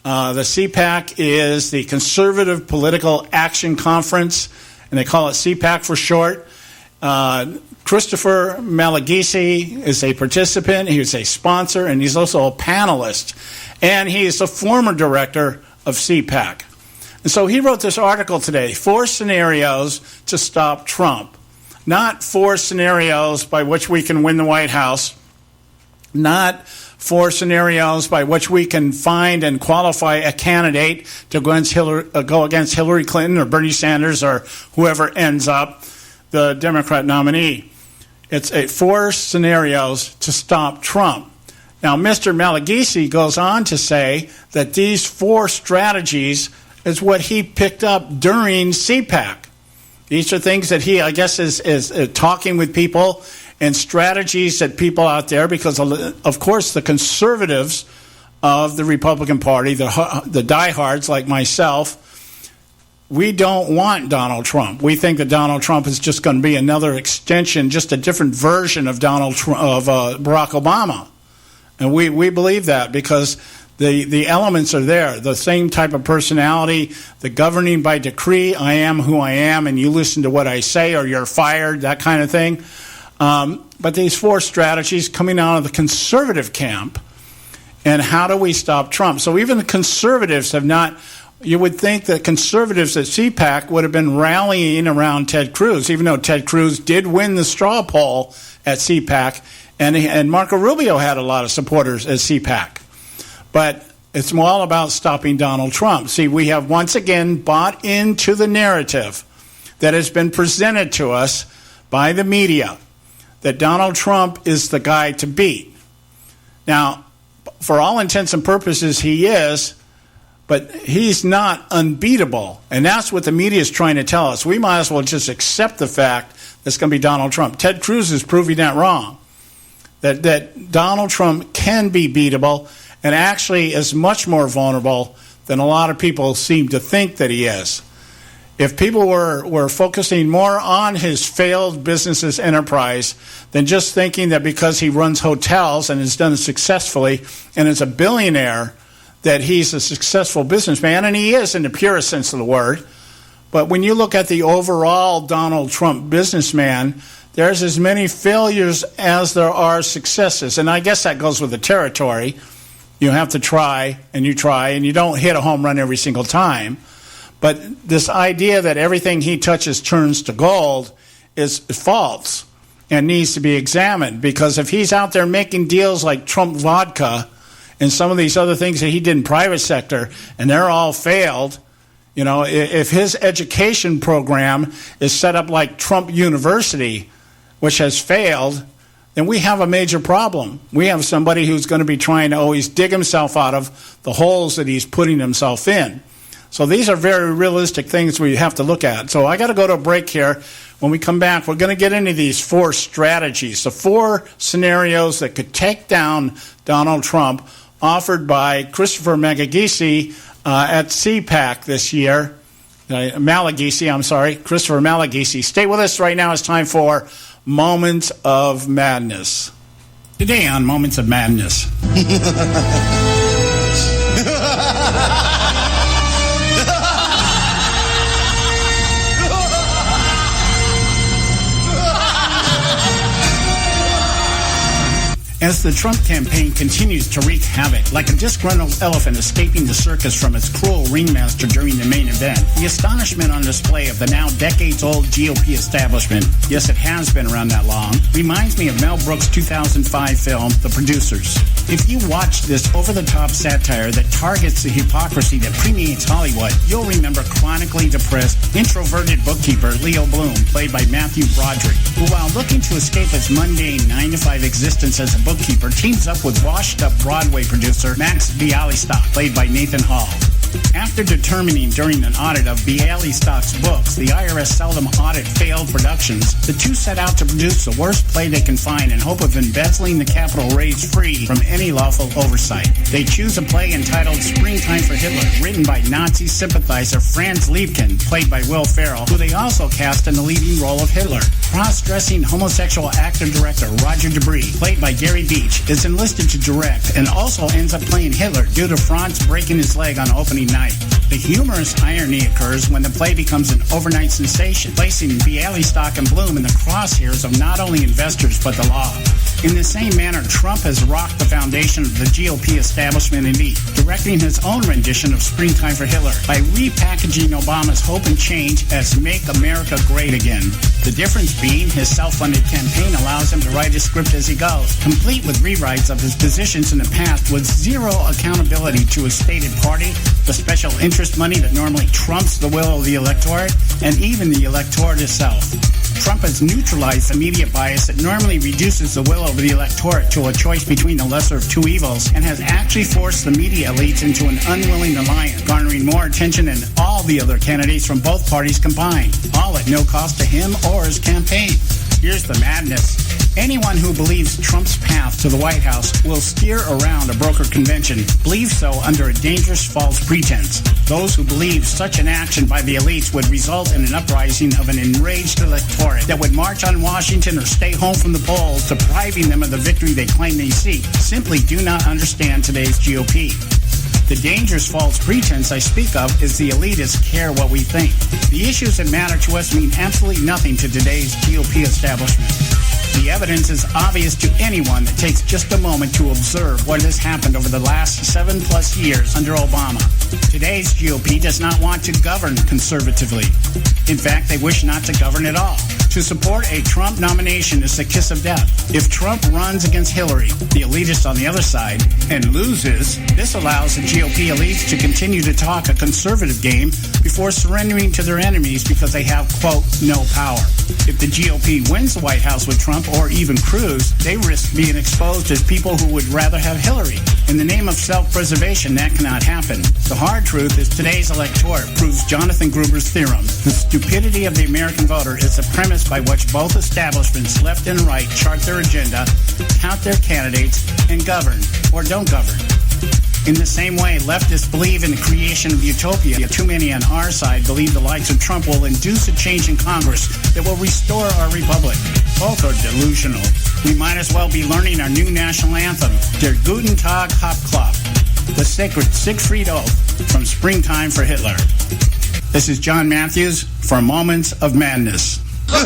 The CPAC is the Conservative Political Action Conference, and they call it CPAC for short. Christopher Malagisi is a participant, he was a sponsor, and he's also a panelist. And he's a former director of CPAC. And so he wrote this article today, 4 scenarios to stop Trump. Not 4 scenarios by which we can win the White House, not 4 scenarios by which we can find and qualify a candidate to go against Hillary Clinton or Bernie Sanders or whoever ends up the Democrat nominee. It's 4 scenarios to stop Trump. Now, Mr. Malagisi goes on to say that these 4 strategies is what he picked up during CPAC. These are things that he, I guess, is talking with people and strategies that people out there, because, of course, the conservatives of the Republican Party, the diehards like myself, we don't want Donald Trump. We think that Donald Trump is just going to be another extension, just a different version of Barack Obama. And we believe that because the elements are there, the same type of personality, the governing by decree, I am who I am, and you listen to what I say or you're fired, that kind of thing. But these 4 strategies coming out of the conservative camp, and how do we stop Trump? So even the conservatives have not... You would think that conservatives at CPAC would have been rallying around Ted Cruz, even though Ted Cruz did win the straw poll at CPAC, and Marco Rubio had a lot of supporters at CPAC. But it's all about stopping Donald Trump. See, we have once again bought into the narrative that has been presented to us by the media that Donald Trump is the guy to beat. Now, for all intents and purposes, he is, but he's not unbeatable. And that's what the media is trying to tell us. We might as well just accept the fact that it's going to be Donald Trump. Ted Cruz is proving that wrong, that Donald Trump can be beatable and actually is much more vulnerable than a lot of people seem to think that he is. If people were focusing more on his failed business enterprise than just thinking that because he runs hotels and has done it successfully and is a billionaire, that he's a successful businessman, and he is in the purest sense of the word. But when you look at the overall Donald Trump businessman, there's as many failures as there are successes. And I guess that goes with the territory. You have to try, and you don't hit a home run every single time. But this idea that everything he touches turns to gold is false and needs to be examined, because if he's out there making deals like Trump Vodka and some of these other things that he did in private sector, and they're all failed, if his education program is set up like Trump University, which has failed, then we have a major problem. We have somebody who's going to be trying to always dig himself out of the holes that he's putting himself in. So these are very realistic things we have to look at. So I got to go to a break here. When we come back, we're going to get into these 4 strategies, the 4 scenarios that could take down Donald Trump, offered by Christopher Malagisi at CPAC this year. Christopher Malagisi. Stay with us right now. It's time for Moments of Madness. Today on Moments of Madness. As the Trump campaign continues to wreak havoc, like a disgruntled elephant escaping the circus from its cruel ringmaster during the main event, the astonishment on display of the now decades-old GOP establishment, yes, it has been around that long, reminds me of Mel Brooks' 2005 film, The Producers. If you watch this over-the-top satire that targets the hypocrisy that permeates Hollywood, you'll remember chronically depressed, introverted bookkeeper Leo Bloom, played by Matthew Broderick, who, while looking to escape his mundane 9-to-5 existence as a bookkeeper, teams up with washed-up Broadway producer Max Bialystock, played by Nathan Hall. After determining during an audit of Bialystock's books the IRS seldom audit failed productions, the two set out to produce the worst play they can find in hope of embezzling the capital raised free from any lawful oversight. They choose a play entitled Springtime for Hitler, written by Nazi sympathizer Franz Liebken, played by Will Ferrell, who they also cast in the leading role of Hitler. Cross-dressing homosexual actor-director Roger Debris, played by Gary Beach, is enlisted to direct and also ends up playing Hitler due to Franz breaking his leg on opening night. The humorous irony occurs when the play becomes an overnight sensation, placing Bialystock and Bloom in the crosshairs of not only investors but the law. In the same manner, Trump has rocked the foundation of the GOP establishment elite, directing his own rendition of Springtime for Hitler by repackaging Obama's hope and change as Make America Great Again. The difference being his self-funded campaign allows him to write his script as he goes, complete with rewrites of his positions in the past with zero accountability to his stated party, the special interest money that normally trumps the will of the electorate, and even the electorate itself. Trump has neutralized the media bias that normally reduces the will of the electorate to a choice between the lesser of two evils, and has actually forced the media elites into an unwilling alliance, garnering more attention than all the other candidates from both parties combined, all at no cost to him or his campaign. Here's the madness. Anyone who believes Trump's path to the White House will steer around a brokered convention believes so under a dangerous false pretense. Those who believe such an action by the elites would result in an uprising of an enraged electorate that would march on Washington or stay home from the polls, depriving them of the victory they claim they seek, simply do not understand today's GOP. The dangerous false pretense I speak of is the elitists care what we think. The issues that matter to us mean absolutely nothing to today's GOP establishment. The evidence is obvious to anyone that takes just a moment to observe what has happened over the last 7+ years under Obama. Today's GOP does not want to govern conservatively. In fact, they wish not to govern at all. To support a Trump nomination is the kiss of death. If Trump runs against Hillary, the elitists on the other side, and loses, this allows the GOP elites to continue to talk a conservative game before surrendering to their enemies because they have, quote, no power. If the GOP wins the White House with Trump or even Cruz, they risk being exposed as people who would rather have Hillary. In the name of self-preservation, that cannot happen. The hard truth is today's electorate proves Jonathan Gruber's theorem. The stupidity of the American voter is the premise by which both establishments, left and right, chart their agenda, count their candidates, and govern, or don't govern. In the same way, leftists believe in the creation of utopia. Too many on our side believe the likes of Trump will induce a change in Congress that will restore our republic. Both are delusional. We might as well be learning our new national anthem, Der Guten Tag, Hauptklap, the sacred Siegfried Oath from Springtime for Hitler. This is John Matthews for Moments of Madness. You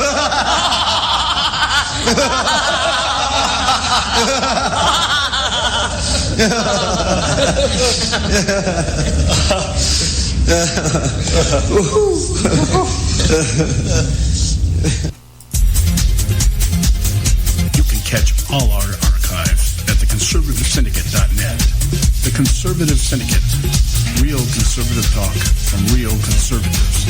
can catch all our archives at theconservativesyndicate.net. The Conservative Syndicate. Real conservative talk from real conservatives.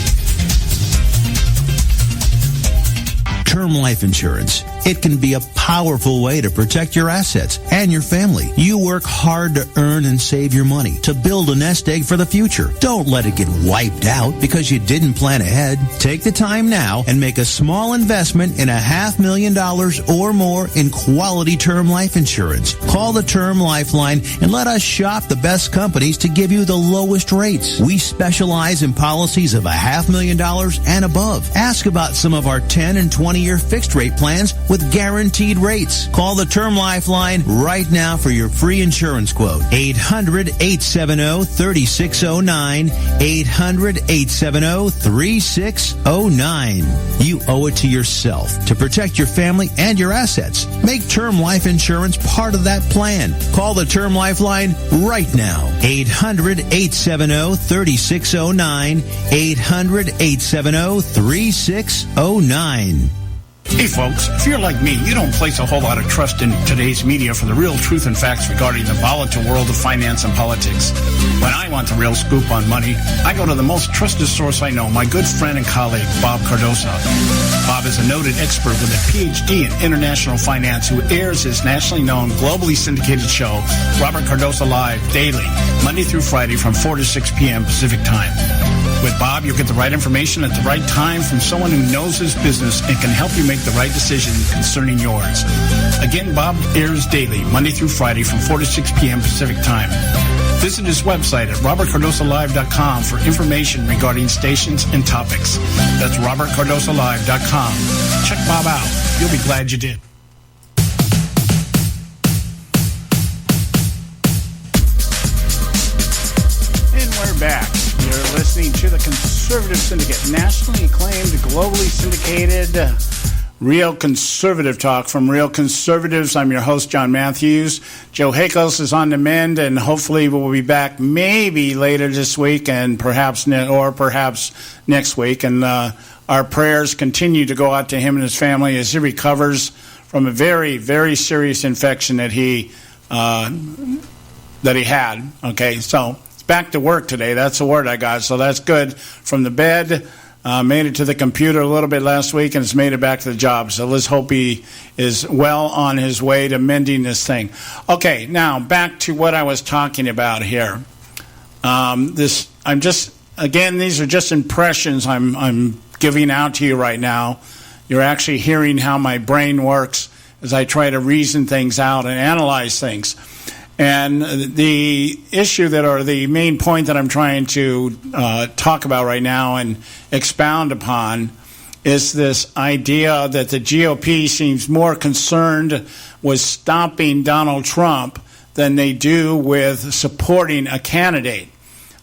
Term life insurance. It can be a powerful way to protect your assets and your family. You work hard to earn and save your money to build a nest egg for the future. Don't let it get wiped out because you didn't plan ahead. Take the time now and make a small investment in $500,000 or more in quality term life insurance. Call the Term Lifeline and let us shop the best companies to give you the lowest rates. We specialize in policies of $500,000 and above. Ask about some of our 10 and 20-year fixed rate plans with guaranteed rates. Call the Term Lifeline right now for your free insurance quote. 800-870-3609. 800-870-3609. You owe it to yourself to protect your family and your assets. Make term life insurance part of that plan. Call the Term Lifeline right now. 800-870-3609. 800-870-3609. Hey folks, if you're like me, you don't place a whole lot of trust in today's media for the real truth and facts regarding the volatile world of finance and politics. When I want the real scoop on money, I go to the most trusted source I know, my good friend and colleague, Bob Cardoso. Bob is a noted expert with a PhD in international finance who airs his nationally known, globally syndicated show, Robert Cardoso Live, daily, Monday through Friday from 4 to 6 p.m. Pacific Time. With Bob, you'll get the right information at the right time from someone who knows his business and can help you make the right decision concerning yours. Again, Bob airs daily, Monday through Friday from 4 to 6 p.m. Pacific Time. Visit his website at robertcardosolive.com for information regarding stations and topics. That's robertcardosolive.com. Check Bob out. You'll be glad you did. And we're back. You're listening to the Conservative Syndicate, nationally acclaimed, globally syndicated, real conservative talk from real conservatives. I'm your host, John Matthews. Joe Hakos is on the mend, and hopefully we'll be back maybe later this week and perhaps next week. And our prayers continue to go out to him and his family as he recovers from a very, very serious infection that he had. Okay, so back to work today. That's the word I got, so that's good. From the bed, made it to the computer a little bit last week, and has made it back to the job. So let's hope he is well on his way to mending this thing. Okay, now back to what I was talking about here. These are just impressions I'm giving out to you right now. You're actually hearing how my brain works as I try to reason things out and analyze things. And the issue the main point that I'm trying to talk about right now and expound upon is this idea that the GOP seems more concerned with stopping Donald Trump than they do with supporting a candidate.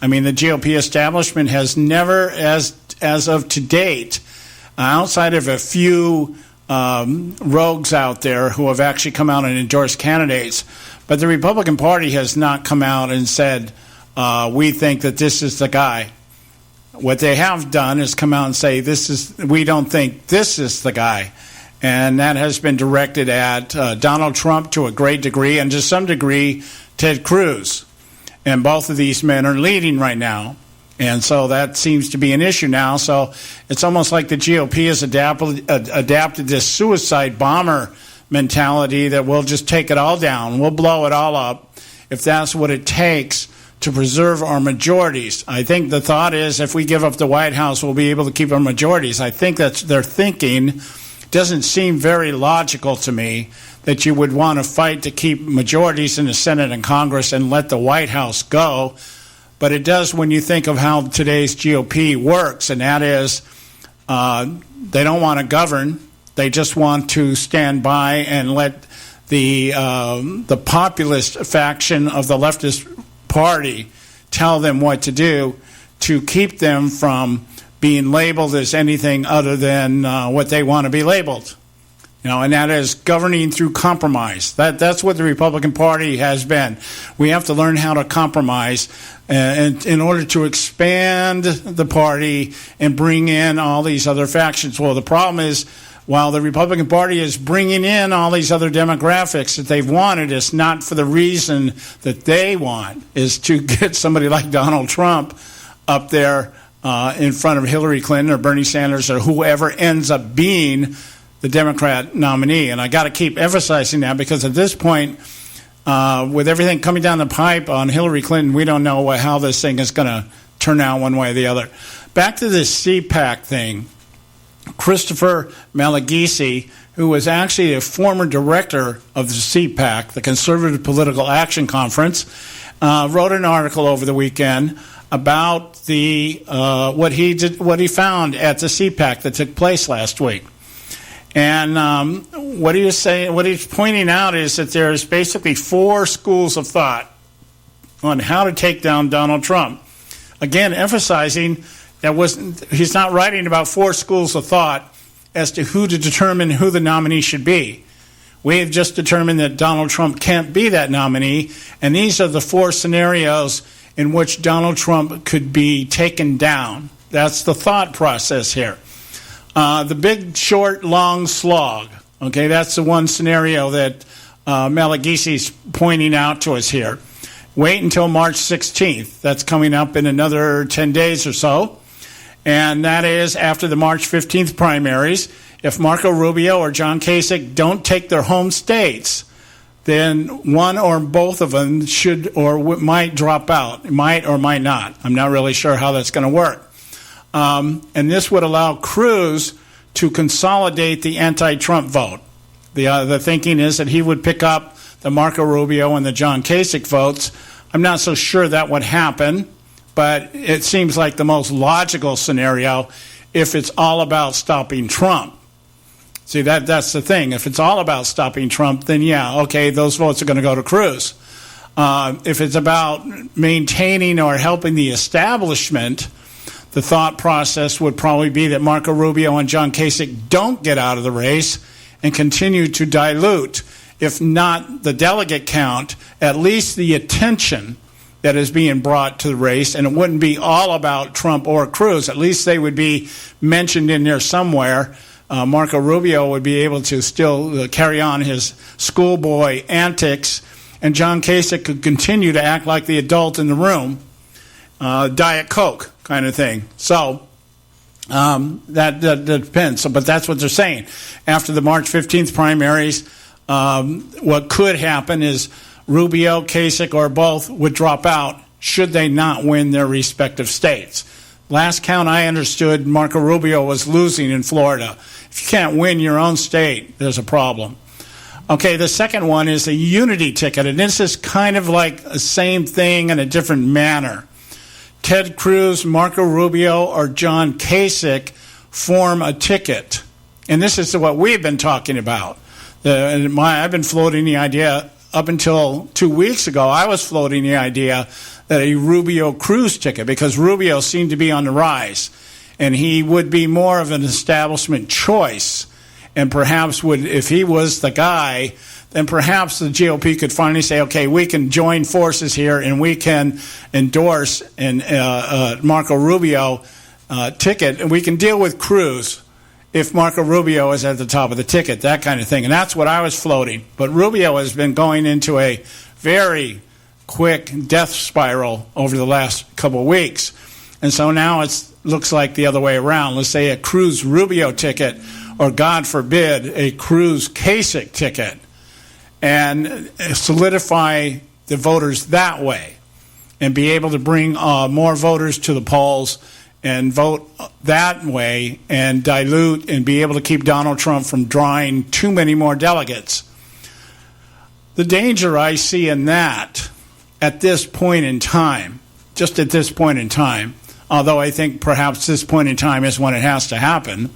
I mean, the GOP establishment has never, as of to date, outside of a few rogues out there who have actually come out and endorsed candidates, but the Republican Party has not come out and said, we think that this is the guy. What they have done is come out and say, we don't think this is the guy. And that has been directed at Donald Trump to a great degree, and to some degree, Ted Cruz. And both of these men are leading right now. And so that seems to be an issue now. So it's almost like the GOP has adapted this suicide bomber mentality that we'll just take it all down. We'll blow it all up if that's what it takes to preserve our majorities. I think the thought is if we give up the White House, we'll be able to keep our majorities. I think that's their thinking. Doesn't seem very logical to me that you would want to fight to keep majorities in the Senate and Congress and let the White House go. But it does when you think of how today's GOP works, and that is they don't want to govern. They just want to stand by and let the populist faction of the leftist party tell them what to do to keep them from being labeled as anything other than what they want to be labeled. And that is governing through compromise. That's what the Republican Party has been. We have to learn how to compromise in order to expand the party and bring in all these other factions. Well, the problem is, while the Republican Party is bringing in all these other demographics that they've wanted, it's not for the reason that they want, is to get somebody like Donald Trump up there in front of Hillary Clinton or Bernie Sanders or whoever ends up being the Democrat nominee. And I got to keep emphasizing that, because at this point, with everything coming down the pipe on Hillary Clinton, we don't know how this thing is going to turn out one way or the other. Back to this CPAC thing. Christopher Malagisi, who was actually a former director of the CPAC, the Conservative Political Action Conference, wrote an article over the weekend about the what he found at the CPAC that took place last week. And what he was saying, what he's pointing out, is that there's basically 4 schools of thought on how to take down Donald Trump. Again, emphasizing that he's not writing about 4 schools of thought as to who to determine who the nominee should be. We have just determined that Donald Trump can't be that nominee, and these are the 4 scenarios in which Donald Trump could be taken down. That's the thought process here. The big, short, long slog. Okay, that's the one scenario that Malagisi's pointing out to us here. Wait until March 16th. That's coming up in another 10 days or so. And that is after the March 15th primaries. If Marco Rubio or John Kasich don't take their home states, then one or both of them should or might drop out. Might or might not. I'm not really sure how that's going to work. And this would allow Cruz to consolidate the anti-Trump vote. The thinking is that he would pick up the Marco Rubio and the John Kasich votes. I'm not so sure that would happen, but it seems like the most logical scenario if it's all about stopping Trump. See, that's the thing. If it's all about stopping Trump, then yeah, okay, those votes are going to go to Cruz. If it's about maintaining or helping the establishment, the thought process would probably be that Marco Rubio and John Kasich don't get out of the race and continue to dilute, if not the delegate count, at least the attention that is being brought to the race. And it wouldn't be all about Trump or Cruz. At least they would be mentioned in there somewhere. Marco Rubio would be able to still carry on his schoolboy antics, and John Kasich could continue to act like the adult in the room, Diet Coke kind of thing. So that depends. So, but that's what they're saying. After the March 15th primaries, what could happen is Rubio, Kasich, or both would drop out should they not win their respective states. Last count I understood, Marco Rubio was losing in Florida. If you can't win your own state, there's a problem. Okay, the second one is a unity ticket, and this is kind of like the same thing in a different manner. Ted Cruz, Marco Rubio, or John Kasich form a ticket. And this is what we've been talking about. I've been floating the idea up until 2 weeks ago. I was floating the idea that a Rubio-Cruz ticket, because Rubio seemed to be on the rise, and he would be more of an establishment choice, and perhaps would, if he was the guy, then perhaps the GOP could finally say, okay, we can join forces here and we can endorse Marco Rubio ticket, and we can deal with Cruz if Marco Rubio is at the top of the ticket, that kind of thing. And that's what I was floating. But Rubio has been going into a very quick death spiral over the last couple of weeks. And so now it looks like the other way around. Let's say a Cruz-Rubio ticket, or God forbid, a Cruz-Kasich ticket, and solidify the voters that way and be able to bring more voters to the polls and vote that way and dilute and be able to keep Donald Trump from drawing too many more delegates. The danger I see in that at this point in time, just at this point in time, although I think perhaps this point in time is when it has to happen,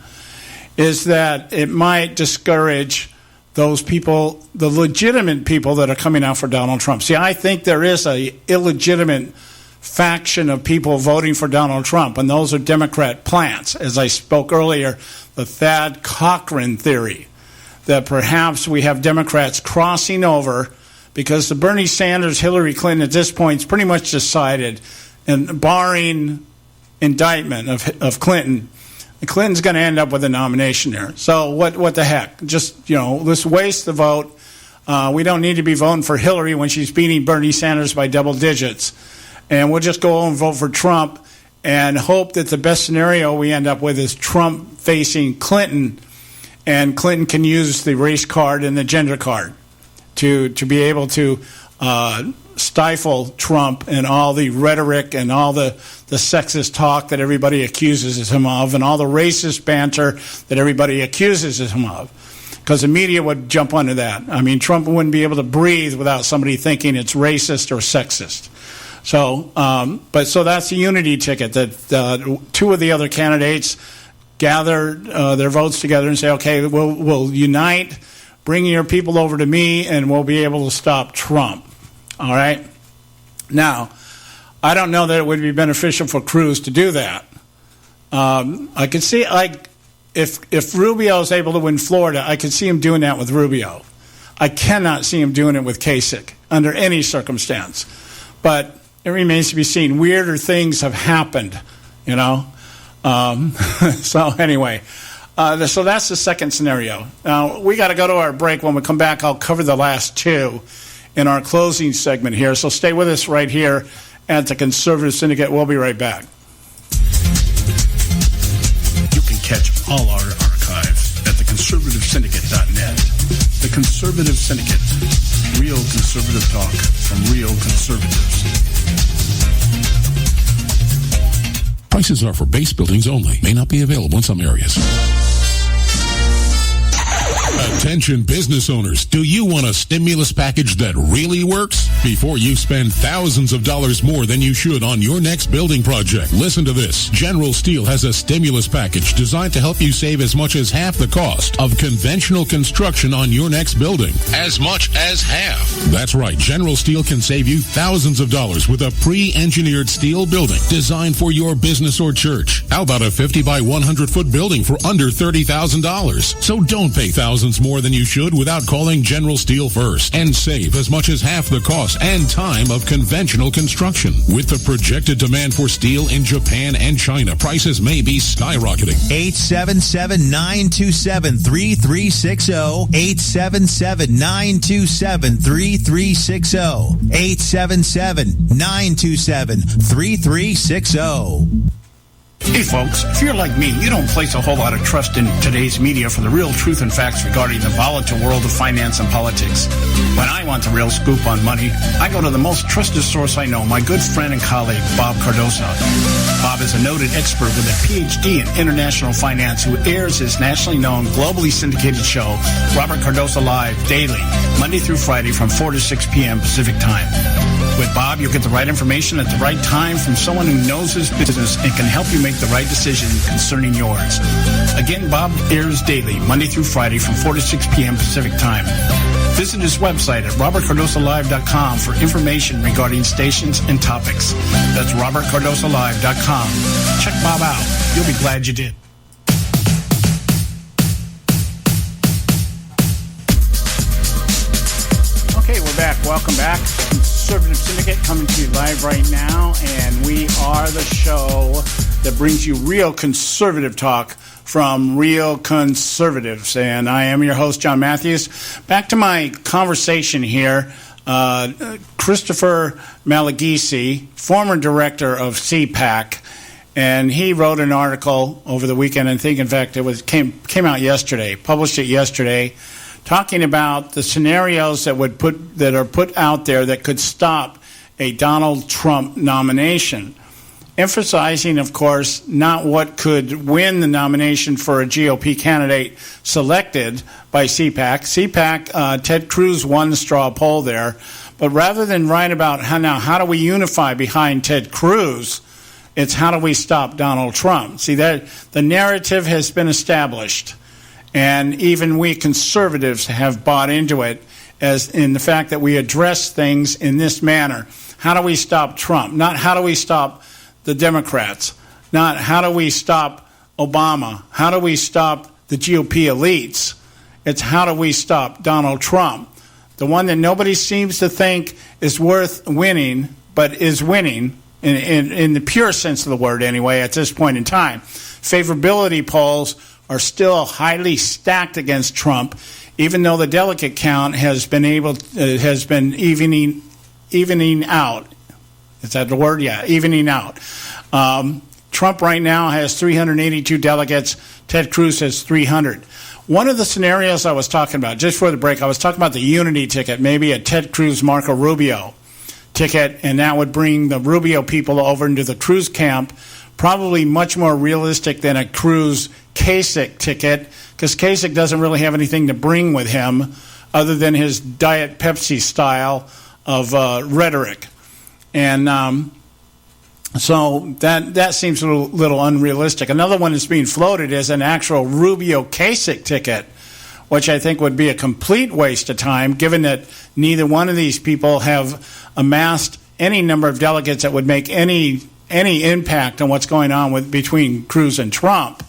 is that it might discourage those people, the legitimate people that are coming out for Donald Trump. See, I think there is a illegitimate faction of people voting for Donald Trump, and those are Democrat plants. As I spoke earlier, the Thad Cochran theory, that perhaps we have Democrats crossing over because the Bernie Sanders, Hillary Clinton at this point is pretty much decided, and barring indictment of Clinton, Clinton's going to end up with a nomination there. So what the heck? Just, let's waste the vote. We don't need to be voting for Hillary when she's beating Bernie Sanders by double digits. And we'll just go and vote for Trump and hope that the best scenario we end up with is Trump facing Clinton, and Clinton can use the race card and the gender card to be able to stifle Trump and all the rhetoric and all the sexist talk that everybody accuses him of, and all the racist banter that everybody accuses him of. Because the media would jump onto that. I mean, Trump wouldn't be able to breathe without somebody thinking it's racist or sexist. So, so that's the unity ticket, that two of the other candidates gather their votes together and say, okay, we'll unite, bring your people over to me, and we'll be able to stop Trump. All right? Now, I don't know that it would be beneficial for Cruz to do that. I could see, if Rubio is able to win Florida, I could see him doing that with Rubio. I cannot see him doing it with Kasich under any circumstance. But it remains to be seen. Weirder things have happened, So anyway, so that's the second scenario. Now, we got to go to our break. When we come back, I'll cover the last two in our closing segment here. So stay with us right here at the Conservative Syndicate. We'll be right back. You can catch all our archives at theconservativesyndicate.net. The Conservative Syndicate. Real conservative talk from real conservatives. Prices are for base buildings only. May not be available in some areas. Attention business owners, do you want a stimulus package that really works? Before you spend thousands of dollars more than you should on your next building project, listen to this. General Steel has a stimulus package designed to help you save as much as half the cost of conventional construction on your next building. As much as half. That's right. General Steel can save you thousands of dollars with a pre-engineered steel building designed for your business or church. How about a 50 by 100 foot building for under $30,000? So don't pay thousands more than you should without calling General Steel first, and save as much as half the cost and time of conventional construction. With the projected demand for steel in Japan and China, prices may be skyrocketing. 877-927-3360. 877-927-3360. 877-927-3360. Hey folks, if you're like me, you don't place a whole lot of trust in today's media for the real truth and facts regarding the volatile world of finance and politics. When I want the real scoop on money, I go to the most trusted source I know, my good friend and colleague, Bob Cardoso. Bob is a noted expert with a PhD in international finance who airs his nationally known, globally syndicated show, Robert Cardoso Live, daily, Monday through Friday from 4 to 6 p.m. Pacific Time. With Bob, you'll get the right information at the right time from someone who knows his business and can help you make the right decision concerning yours. Again, Bob airs daily, Monday through Friday from 4 to 6 p.m. Pacific Time. Visit his website at robertcardosolive.com for information regarding stations and topics. That's robertcardosolive.com. Check Bob out. You'll be glad you did. Okay, we're back. Welcome back. Conservative Syndicate coming to you live right now, and we are the show that brings you real conservative talk from real conservatives. And I am your host, John Matthews. Back to my conversation here. Christopher Malagisi, former director of CPAC, and he wrote an article over the weekend. I think, in fact, it came out yesterday, published it yesterday, talking about the scenarios that are put out there that could stop a Donald Trump nomination. emphasizing, of course, not what could win the nomination for a GOP candidate selected by CPAC. CPAC, Ted Cruz won the straw poll there. But rather than write about how do we unify behind Ted Cruz, it's how do we stop Donald Trump. See, that the narrative has been established, and even we conservatives have bought into it, as in the fact that we address things in this manner. How do we stop Trump? Not how do we stop the Democrats? Not how do we stop Obama? How do we stop the GOP elites? It's how do we stop Donald Trump? The one that nobody seems to think is worth winning, but is winning in the pure sense of the word anyway at this point in time. Favorability polls are still highly stacked against Trump, even though the delegate count has been evening out. Is that the word? Yeah, evening out. Trump right now has 382 delegates. Ted Cruz has 300. One of the scenarios I was talking about, just before the break, I was talking about the unity ticket, maybe a Ted Cruz, Marco Rubio ticket, and that would bring the Rubio people over into the Cruz camp, probably much more realistic than a Cruz Kasich ticket, because Kasich doesn't really have anything to bring with him other than his Diet Pepsi style of rhetoric. And so that seems a little unrealistic. Another one that's being floated is an actual Rubio Kasich ticket, which I think would be a complete waste of time, given that neither one of these people have amassed any number of delegates that would make any impact on what's going on between Cruz and Trump.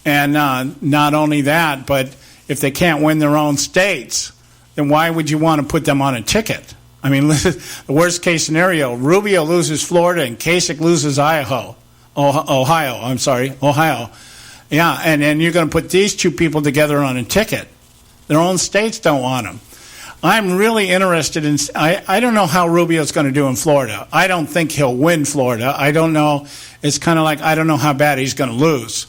And not only that, but if they can't win their own states, then why would you want to put them on a ticket? I mean, the worst case scenario, Rubio loses Florida and Kasich loses Ohio. Yeah, and then you're going to put these two people together on a ticket. Their own states don't want them. I'm really interested in, I don't know how Rubio's going to do in Florida. I don't think he'll win Florida. I don't know. It's kind of like, I don't know how bad he's going to lose.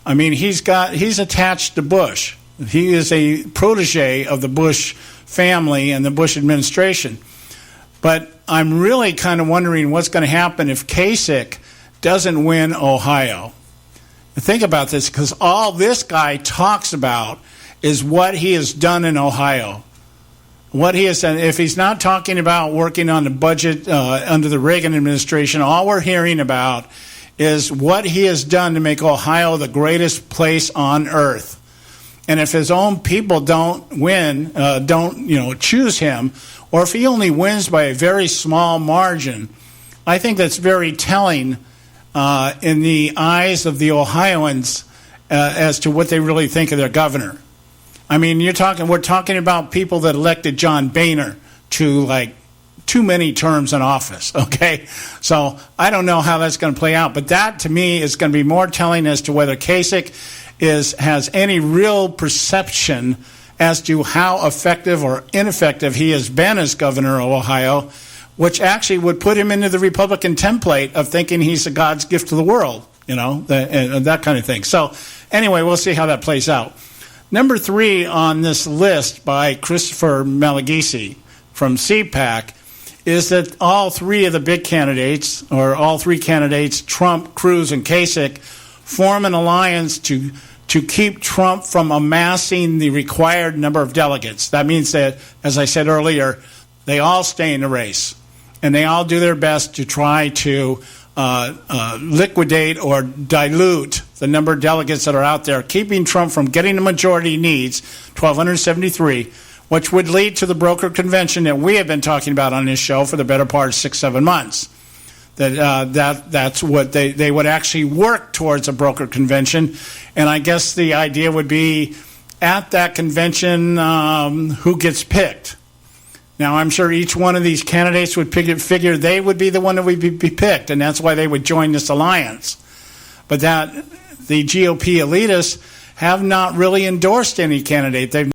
I mean, he's attached to Bush. He is a protege of the Bush family and the Bush administration. But I'm really kind of wondering what's going to happen if Kasich doesn't win Ohio. Think about this, because all this guy talks about is what he has done in Ohio. What he has done. If he's not talking about working on the budget under the Reagan administration, all we're hearing about is what he has done to make Ohio the greatest place on earth. And if his own people don't choose him, or if he only wins by a very small margin, I think that's very telling in the eyes of the Ohioans as to what they really think of their governor. I mean, we're talking about people that elected John Boehner to like too many terms in office, okay? So I don't know how that's going to play out, but that to me is going to be more telling as to whether Kasich has any real perception as to how effective or ineffective he has been as governor of Ohio, which actually would put him into the Republican template of thinking he's a God's gift to the world, that kind of thing. So anyway, we'll see how that plays out. Number 3 on this list by Christopher Malagisi from CPAC is that all three of the big candidates, or all three candidates, Trump, Cruz, and Kasich, form an alliance to keep Trump from amassing the required number of delegates. That means that, as I said earlier, they all stay in the race, and they all do their best to try to liquidate or dilute the number of delegates that are out there, keeping Trump from getting the majority he needs, 1,273, which would lead to the broker convention that we have been talking about on this show for the better part of 6-7 months. That's what they would actually work towards, a broker convention. And I guess the idea would be at that convention, who gets picked. Now, I'm sure each one of these candidates would figure they would be the one that would be picked, and that's why they would join this alliance. But that the GOP elitists have not really endorsed any candidate. They've